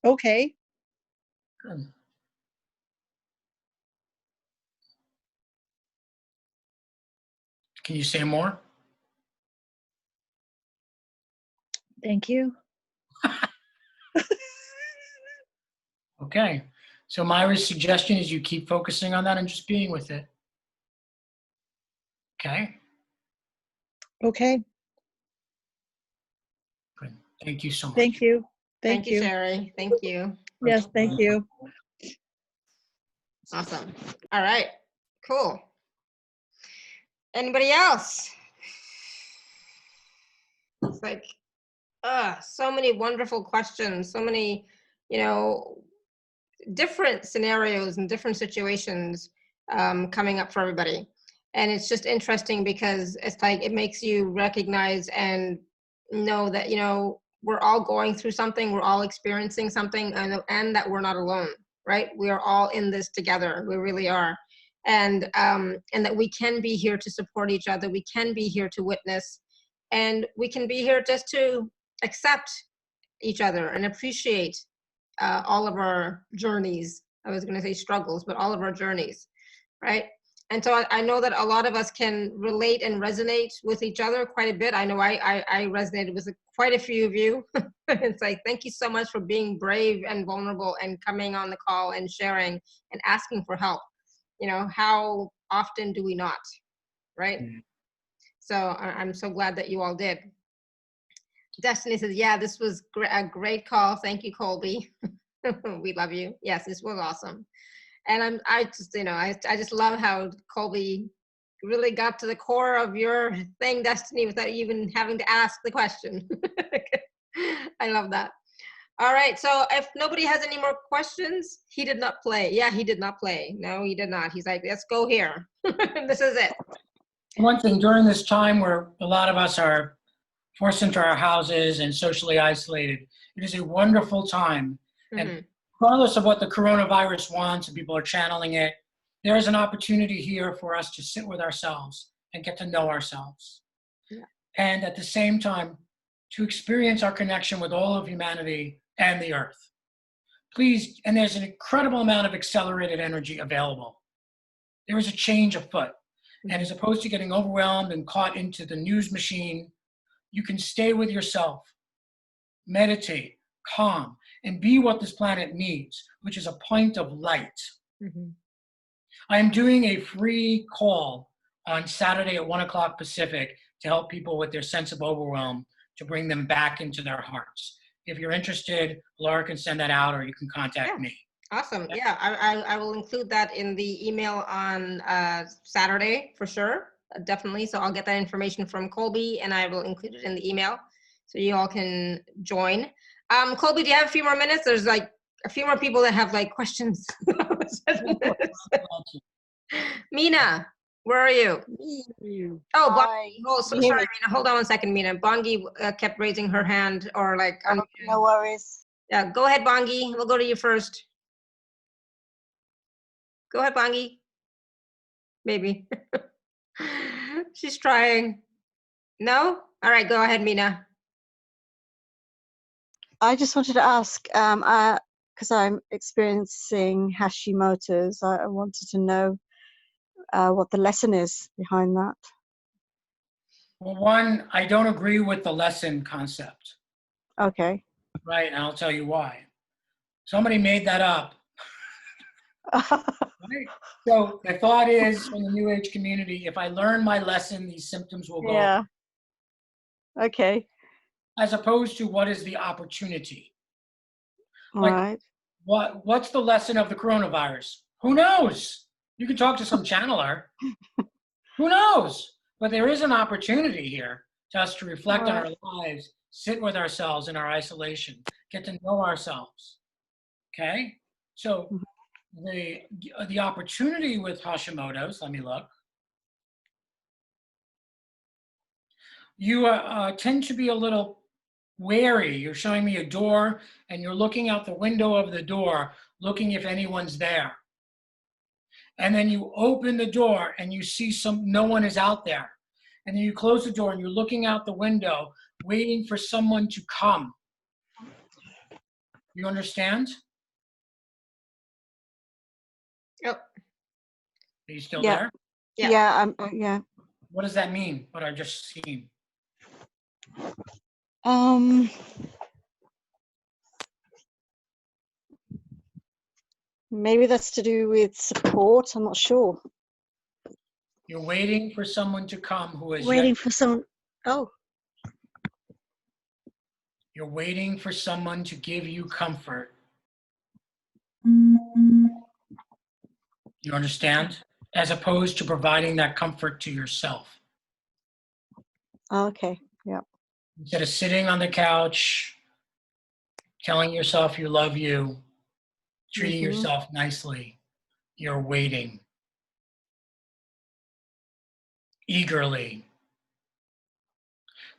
Okay. Good. Can you say more? Thank you. Okay, so Myra's suggestion is you keep focusing on that and just being with it. Okay? Okay. Good. Thank you so much. Thank you. Thank you, Sherry. Thank you. Yes, thank you. Awesome. All right, cool. Anybody else? It's like, so many wonderful questions, so many, you know, different scenarios and different situations coming up for everybody. And it's just interesting because it's like, it makes you recognize and know that, you know, we're all going through something, we're all experiencing something, and that we're not alone, right? We are all in this together, we really are. And that we can be here to support each other, we can be here to witness, and we can be here just to accept each other and appreciate all of our journeys. I was going to say struggles, but all of our journeys, right? And so I know that a lot of us can relate and resonate with each other quite a bit. I know I resonated with quite a few of you. It's like, thank you so much for being brave and vulnerable and coming on the call and sharing and asking for help. You know, how often do we not, right? Mm-hmm. So I'm so glad that you all did. Destiny says, yeah, this was a great call. Thank you, Colby. We love you. Yes, this was awesome. And I just, I just love how Colby really got to the core of your thing, Destiny, without even having to ask the question. I love that. All right, so if nobody has any more questions, he did not play. Yeah, he did not play. No, he did not. He's like, let's go here. This is it. One thing, during this time where a lot of us are forced into our houses and socially isolated, it is a wonderful time. And regardless of what the coronavirus wants and people are channeling it, there is an opportunity here for us to sit with ourselves and get to know ourselves. Yeah. And at the same time, to experience our connection with all of humanity and the earth. Please, and there's an incredible amount of accelerated energy available. There is a change afoot. And as opposed to getting overwhelmed and caught into the news machine, you can stay with yourself, meditate, calm, and be what this planet needs, which is a point of light. I am doing a free call on Saturday at 1 o'clock Pacific to help people with their sense of overwhelm, to bring them back into their hearts. If you're interested, Laura can send that out, or you can contact me. Awesome. Yeah, I will include that in the email on Saturday for sure, definitely. So I'll get that information from Colby, and I will include it in the email so you all can join. Colby, do you have a few more minutes? There's like a few more people that have like questions. Mina, where are you? Oh, Bongi. Oh, sorry, Mina. Hold on 1 second, Mina. Bongi kept raising her hand, or like. No worries. Yeah, go ahead, Bongi. We'll go to you first. Go ahead, Bongi. Maybe. She's trying. No? All right, go ahead, Mina. I just wanted to ask, because I'm experiencing Hashimoto's, I wanted to know what the lesson is behind that. Well, one, I don't agree with the lesson concept. Okay. Right, and I'll tell you why. Somebody made that up. Right? So the thought is, in the New Age community, if I learn my lesson, these symptoms will go. Yeah. Okay. As opposed to what is the opportunity. All like, right. What's the lesson of the coronavirus? Who knows? You can talk to some channeler. Who knows? But there is an opportunity here to us to reflect on our lives, sit with ourselves in our isolation, get to know ourselves. Okay? So the opportunity with Hashimoto's, let me look. You tend to be a little wary. You're showing me a door and you're looking out the window of the door, looking if anyone's there. And then you open the door and you see no one is out there. And then you close the door and you're looking out the window, waiting for someone to come. You understand? Yep. Are you still there? Yeah. Yeah. Yeah. What does that mean? What I just seen? Maybe that's to do with support. I'm not sure. You're waiting for someone to come who is waiting for someone. Oh. You're waiting for someone to give you comfort. You understand? As opposed to providing that comfort to yourself. Okay. Yeah. Instead of sitting on the couch, telling yourself you love you, treating yourself nicely, you're waiting. Eagerly.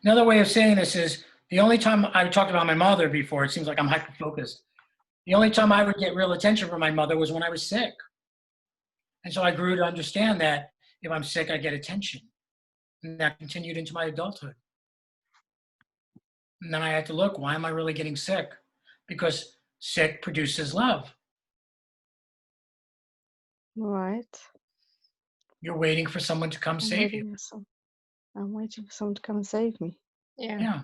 Another way of saying this is, the only time I talked about my mother before, it seems like I'm hyper-focused. The only time I would get real attention from my mother was when I was sick. And so I grew to understand that if I'm sick, I get attention. And that continued into my adulthood. And then I had to look, why am I really getting sick? Because sick produces love. Right. You're waiting for someone to come save you. I'm waiting for someone to come and save me. Yeah.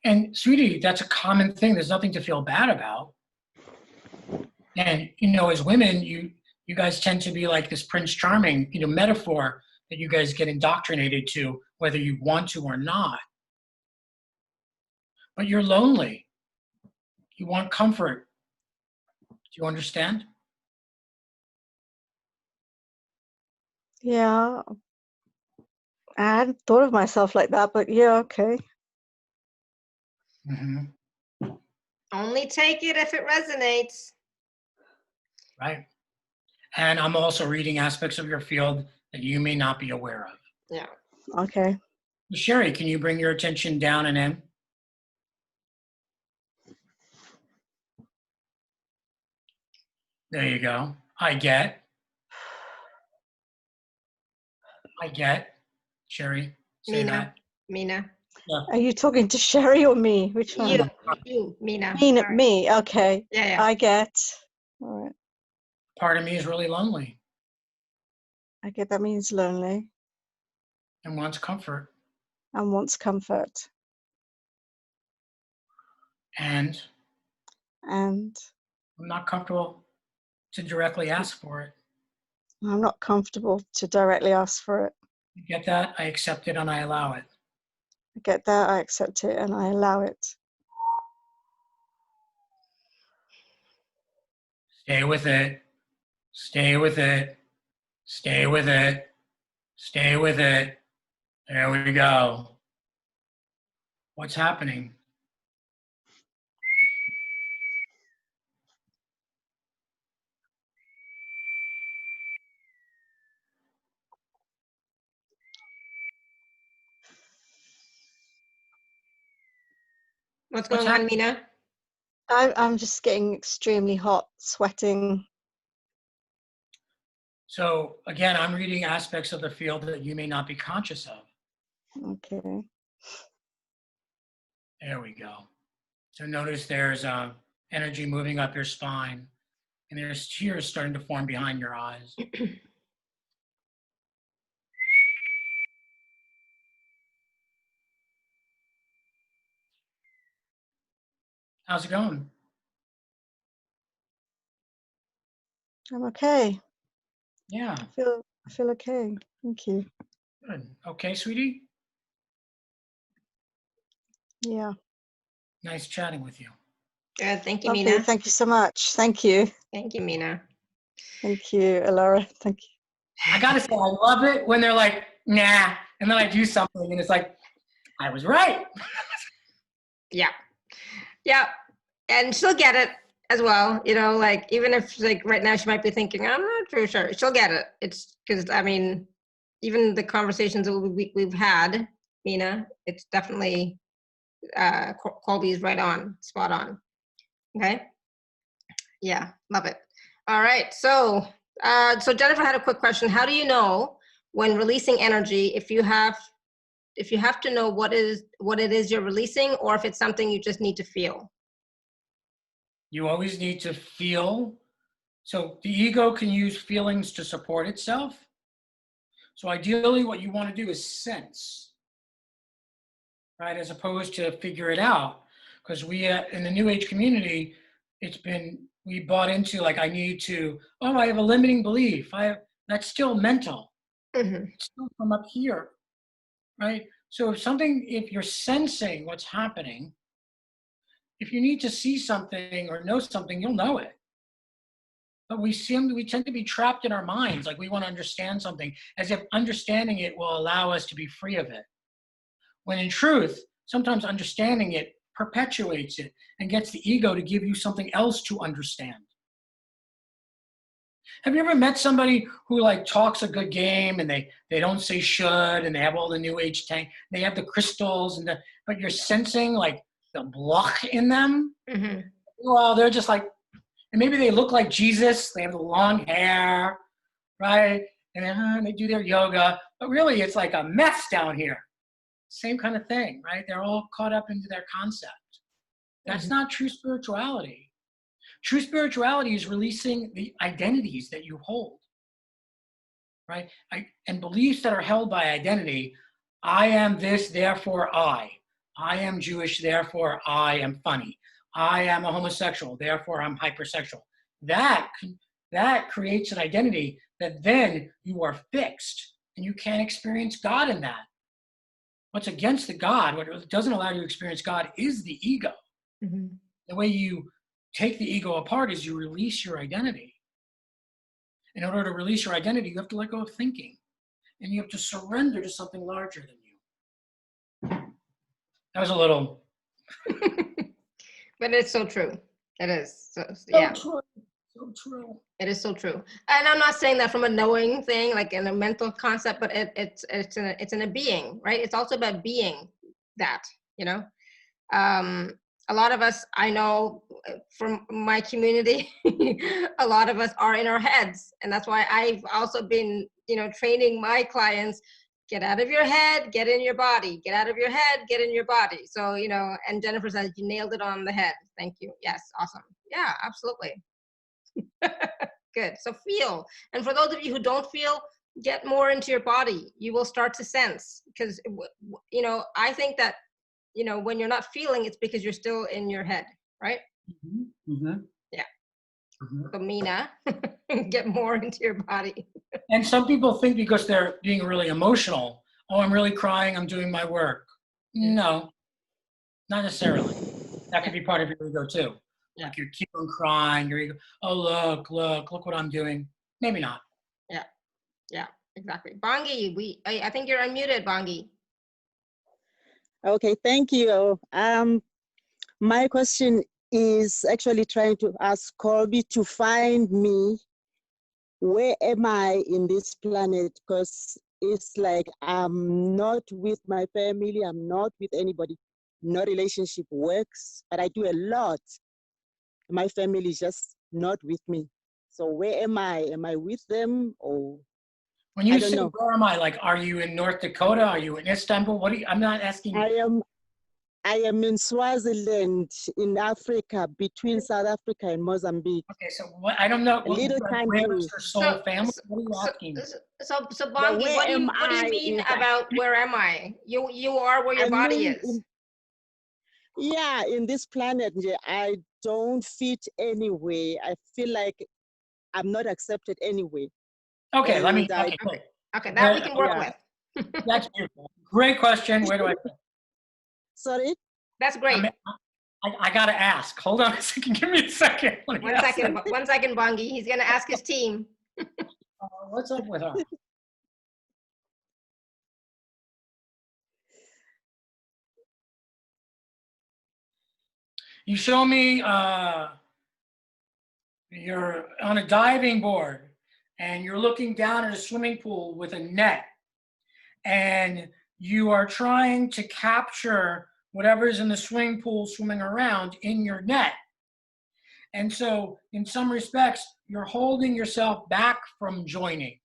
And sweetie, that's a common thing. There's nothing to feel bad about. And, as women, you guys tend to be like this Prince Charming, metaphor that you guys get indoctrinated to, whether you want to or not. But you're lonely. You want comfort. Do you understand? Yeah. I hadn't thought of myself like that, but yeah, okay. Mm-hmm. Only take it if it resonates. Right. And I'm also reading aspects of your field that you may not be aware of. Yeah. Okay. Sherry, can you bring your attention down and in? There you go. I get. Sherry, say Mina. that. Mina. Yeah. Are you talking to Sherry or me? Which one? You, Mina. Me. Okay. Yeah. I get. All right. Part of me is really lonely I get that means lonely and wants comfort. and wants comfort. And And I'm not comfortable to directly ask for it. I'm not comfortable to directly ask for it. You get that? I accept it and I allow it. I get that. I accept it and I allow it. Stay with it. Stay with it. Stay with it. Stay with it. There we go. What's happening? What's going on, Mina? I'm just getting extremely hot, sweating. So again, I'm reading aspects of the field that you may not be conscious of. Okay. There we go. So notice there's energy moving up your spine, and there's tears starting to form behind your eyes. How's it going? I'm okay. Yeah. I feel okay. Thank you. Good. Okay, sweetie. Yeah. Nice chatting with you. Good. Thank you, Lovely. Mina. Thank you so much. Thank you. Thank you, Mina. Thank you, Alara. Thank you. I gotta say, I love it when they're like, nah, and then I do something and it's like, I was right. Yeah. Yeah. And she'll get it as well. You know, like, even if like right now she might be thinking, I'm not too sure. She'll get it. It's because, I mean, even the conversations that we've had, Mina, it's definitely, Colby's right on, spot on. Okay. Yeah. Love it. All right. So, so Jennifer had a quick question. How do you know when releasing energy, if you have to know what it is you're releasing, or if it's something you just need to feel? You always need to feel. So the ego can use feelings to support itself. So ideally what you want to do is sense, right? As opposed to figure it out. Because we, in the New Age community, we bought into like, I need to, I have a limiting belief. That's still mental. Mm-hmm. It's still from up here, right? So if you're sensing what's happening, if you need to see something or know something, you'll know it. But we tend to be trapped in our minds, like we want to understand something, as if understanding it will allow us to be free of it. When in truth, sometimes understanding it perpetuates it and gets the ego to give you something else to understand. Have you ever met somebody who like talks a good game and they don't say should, and they have all the New Age tank, they have the crystals, but you're sensing like the block in them? Mm-hmm. Well, they're just like, and maybe they look like Jesus, they have the long hair, right? And they do their yoga, but really it's like a mess down here. Same kind of thing, right? They're all caught up into their concept. That's not true spirituality. True spirituality is releasing the identities that you hold, right? And beliefs that are held by identity. I am this, therefore I. I am Jewish, therefore I am funny. I am a homosexual, therefore I'm hypersexual. That creates an identity that then you are fixed, and you can't experience God in that. What's against the God, what doesn't allow you to experience God, is the ego. Mm-hmm. The way you take the ego apart is you release your identity. In order to release your identity, you have to let go of thinking. And you have to surrender to something larger than you. That was a little... But it's so true. It is. So, yeah. True. So true. It is so true. And I'm not saying that from a knowing thing, like in a mental concept, but it's in a being, right? It's also about being that, you know? A lot of us, I know from my community, a lot of us are in our heads. And that's why I've also been, you know, training my clients, get out of your head, get in your body, get out of your head, get in your body. So, you know, and Jennifer says, you nailed it on the head. Thank you. Yes, awesome. Yeah, absolutely. Good. So feel. And for those of you who don't feel, get more into your body. You will start to sense, because, you know, I think that, you know, when you're not feeling, it's because you're still in your head, right? Mm-hmm. Mm-hmm. Yeah. Mm-hmm. So Mina, get more into your body. And some people think because they're being really emotional, oh, I'm really crying, I'm doing my work. No, not necessarily. That could be part of your ego too. Yeah. Like you keep on crying, your ego, oh, look what I'm doing. Maybe not. Yeah, yeah, exactly. Bongi, I think you're unmuted, Bongi. Okay, thank you. My question is actually trying to ask Colby to find me. Where am I in this planet? Because it's like I'm not with my family, I'm not with anybody. No relationship works, but I do a lot. My family is just not with me. So where am I? Am I with them or? When you I don't say know. where am I, like, are you in North Dakota? Are you in Istanbul? What do you, I'm not asking. I am in Swaziland, in Africa, between South Africa and Mozambique. Okay, so what, I don't know. A little Where country. is your soul family? What are you asking? So Bongi, what do you mean about where am I? You are where your body is. Yeah, in this planet, I don't fit anywhere. I feel like I'm not accepted anyway. Okay, let me. Okay, that we can work with. That's beautiful. Great question. Where do I fit? Sorry? That's great. I got to ask. Hold on a second. Give me a second. One second, Bongi. He's going to ask his team. What's up with her? You show me you're on a diving board and you're looking down at a swimming pool with a net, and you are trying to capture whatever's in the swimming pool swimming around in your net. And so in some respects, you're holding yourself back from joining.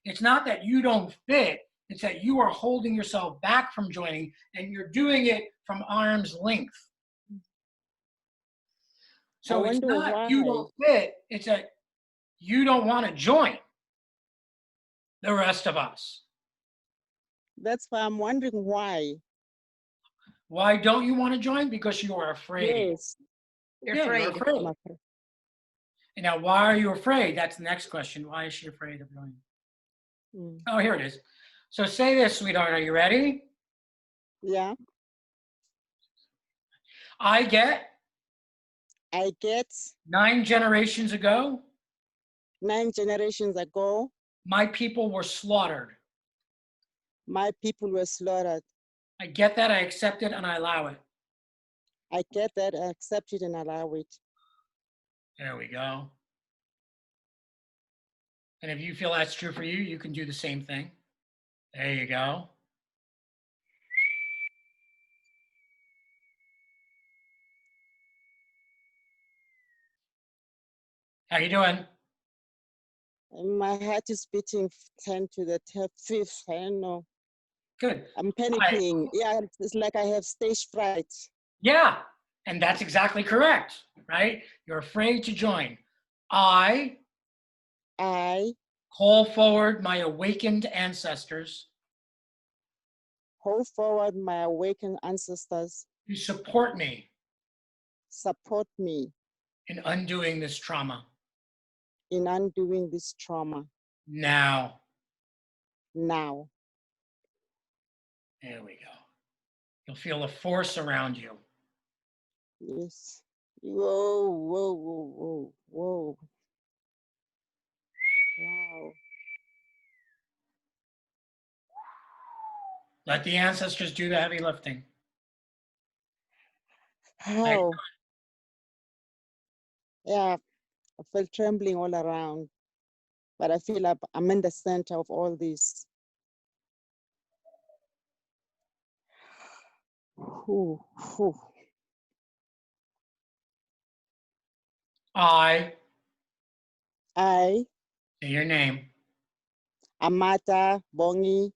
It's not that you don't fit, it's that you are holding yourself back from joining, and you're doing it from arm's length. So it's not you don't fit, it's that you don't want to join the rest of us. That's why I'm wondering why. Why don't you want to join? Because you are afraid. Yes. You're afraid. You're afraid. And now, why are you afraid? That's the next question. Why is she afraid of joining? Oh, here it is. So say this, sweetheart. Are you ready? Yeah. I get 9 generations ago. 9 generations ago. My people were slaughtered. My people were slaughtered. I get that, I accept it, and I allow it. I get that, I accept it, and allow it. There we go. And if you feel that's true for you, you can do the same thing. There you go. How you doing? My heart is beating 10 to the 5th. I don't know. Good. I'm panicking. Yeah, it's like I have stage fright. Yeah, and that's exactly correct, right? You're afraid to join. I call forward my awakened ancestors. Call forward my awakened ancestors. To support me. Support me. In undoing this trauma. In undoing this trauma. Now. Now. There we go. You'll feel a force around you. Yes. Whoa, whoa, whoa, whoa, whoa. Wow. Let the ancestors do the heavy lifting. How? Yeah, I felt trembling all around, but I feel like I'm in the center of all this. Whew, whew. I I, say your name. Amata Bongi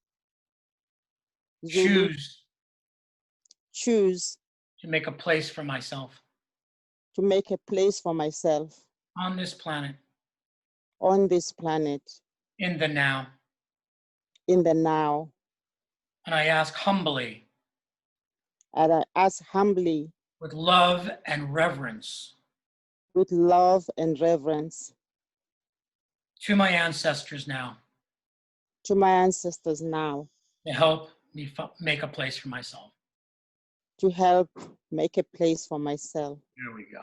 Zulu, choose to make a place for myself to make a place for myself on this planet, on this planet, in the now. in the now. And I ask humbly, And I ask humbly, with love and reverence, with love and reverence, to my ancestors now, to my ancestors now, to help me make a place for myself. to help make a place for myself. There we go.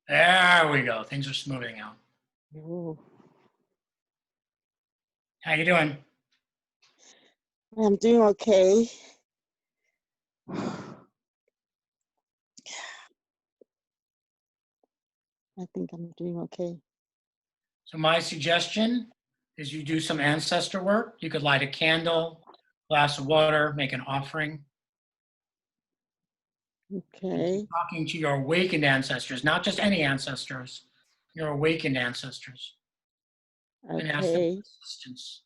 There we go. Things are smoothing out. Ooh. How you doing? I'm doing okay. I think I'm doing okay. So my suggestion is you do some ancestor work. You could light a candle, glass of water, make an offering. Okay. Talking to your awakened ancestors, not just any ancestors, your awakened ancestors. And ask them for assistance.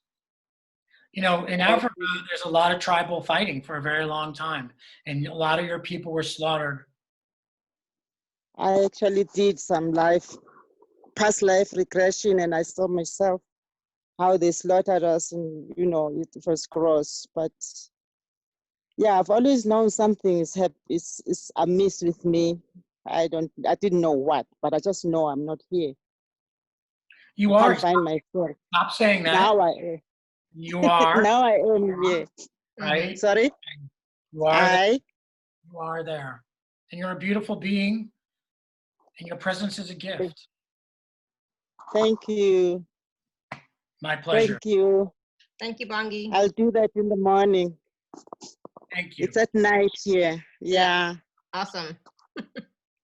You know, in Africa, there's a lot of tribal fighting for a very long time, and a lot of your people were slaughtered. I actually did some past life regression, and I saw myself how they slaughtered us, and it was gross. But yeah, I've always known something is amiss with me. I didn't know what, but I just know I'm not here. You are. Can't find myself. Stop saying that. Now I am. You are. Now I am here. Right? Sorry? You are there. You are there. And you're a beautiful being, and your presence is a gift. Thank you. My pleasure. Thank you. Thank you, Bongi. I'll do that in the morning. Thank you. It's at night here. Yeah. Awesome.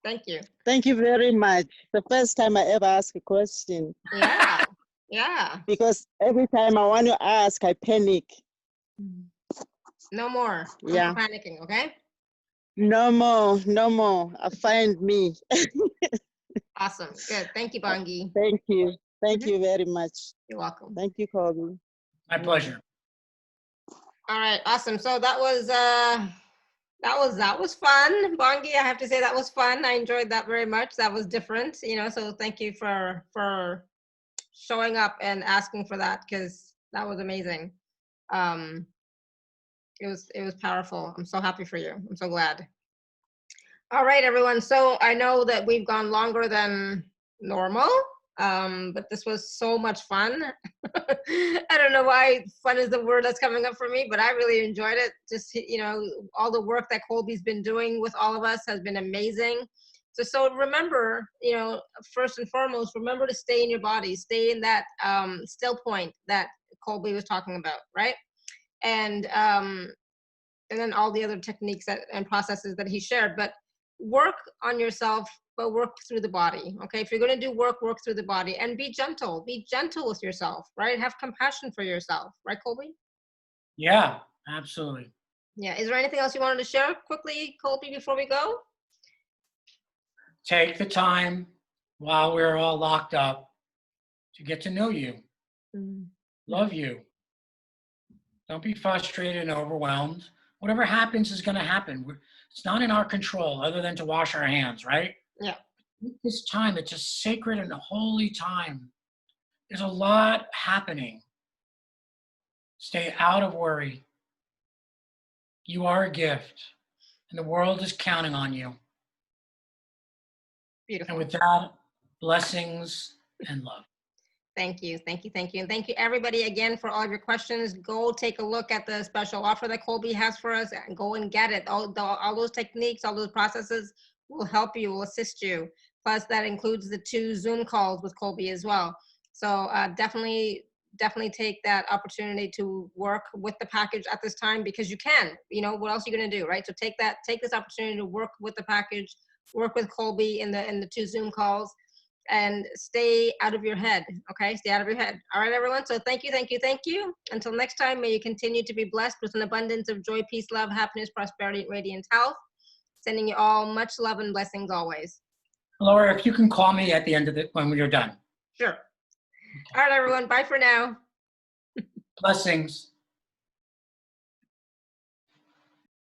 Thank you. Thank you very much. The first time I ever asked a question. Yeah. Yeah. Because every time I want to ask, I panic. No more. No Yeah. more panicking, okay? No more. No more. Find me. Awesome. Good. Thank you, Bongi. Thank you. Thank you very much. You're welcome. Thank you, Colby. My pleasure. All right. Awesome. So that was fun, Bongi. I have to say that was fun. I enjoyed that very much. That was different, so thank you for showing up and asking for that, because that was amazing. It was powerful. I'm so happy for you. I'm so glad. All right, everyone. So I know that we've gone longer than normal, but this was so much fun. I don't know why fun is the word that's coming up for me, but I really enjoyed it. Just, all the work that Colby's been doing with all of us has been amazing. So remember, first and foremost, remember to stay in your body, stay in that still point that Colby was talking about, right? And then all the other techniques and processes that he shared. But work on yourself, but work through the body. Okay, if you're going to do work through the body, and be gentle with yourself, right? Have compassion for yourself, right, Colby? Yeah, absolutely. Yeah. Is there anything else you wanted to share quickly, Colby, before we go? Take the time while we're all locked up to get to know you, love you. Don't be frustrated and overwhelmed. Whatever happens is going to happen. It's not in our control other than to wash our hands, right? Yeah. This time, it's a sacred and holy time. There's a lot happening. Stay out of worry. You are a gift, and the world is counting on you. Beautiful. And with that, blessings and love. Thank you, thank you, thank you. And thank you everybody again for all of your questions. Go take a look at the special offer that Colby has for us and go and get it. All those techniques, all those processes will help you, will assist you. Plus that includes the 2 Zoom calls with Colby as well. So definitely take that opportunity to work with the package at this time, because you can, you know, what else are you going to do, right? So take this opportunity to work with the package, work with Colby in the 2 Zoom calls, and stay out of your head. Okay, stay out of your head. All right, everyone. So thank you, thank you, thank you. Until next time, may you continue to be blessed with an abundance of joy, peace, love, happiness, prosperity, and radiant health. Sending you all much love and blessings always. Laura, if you can call me at the end of it when you're done. Sure. All right, everyone. Bye for now. Blessings.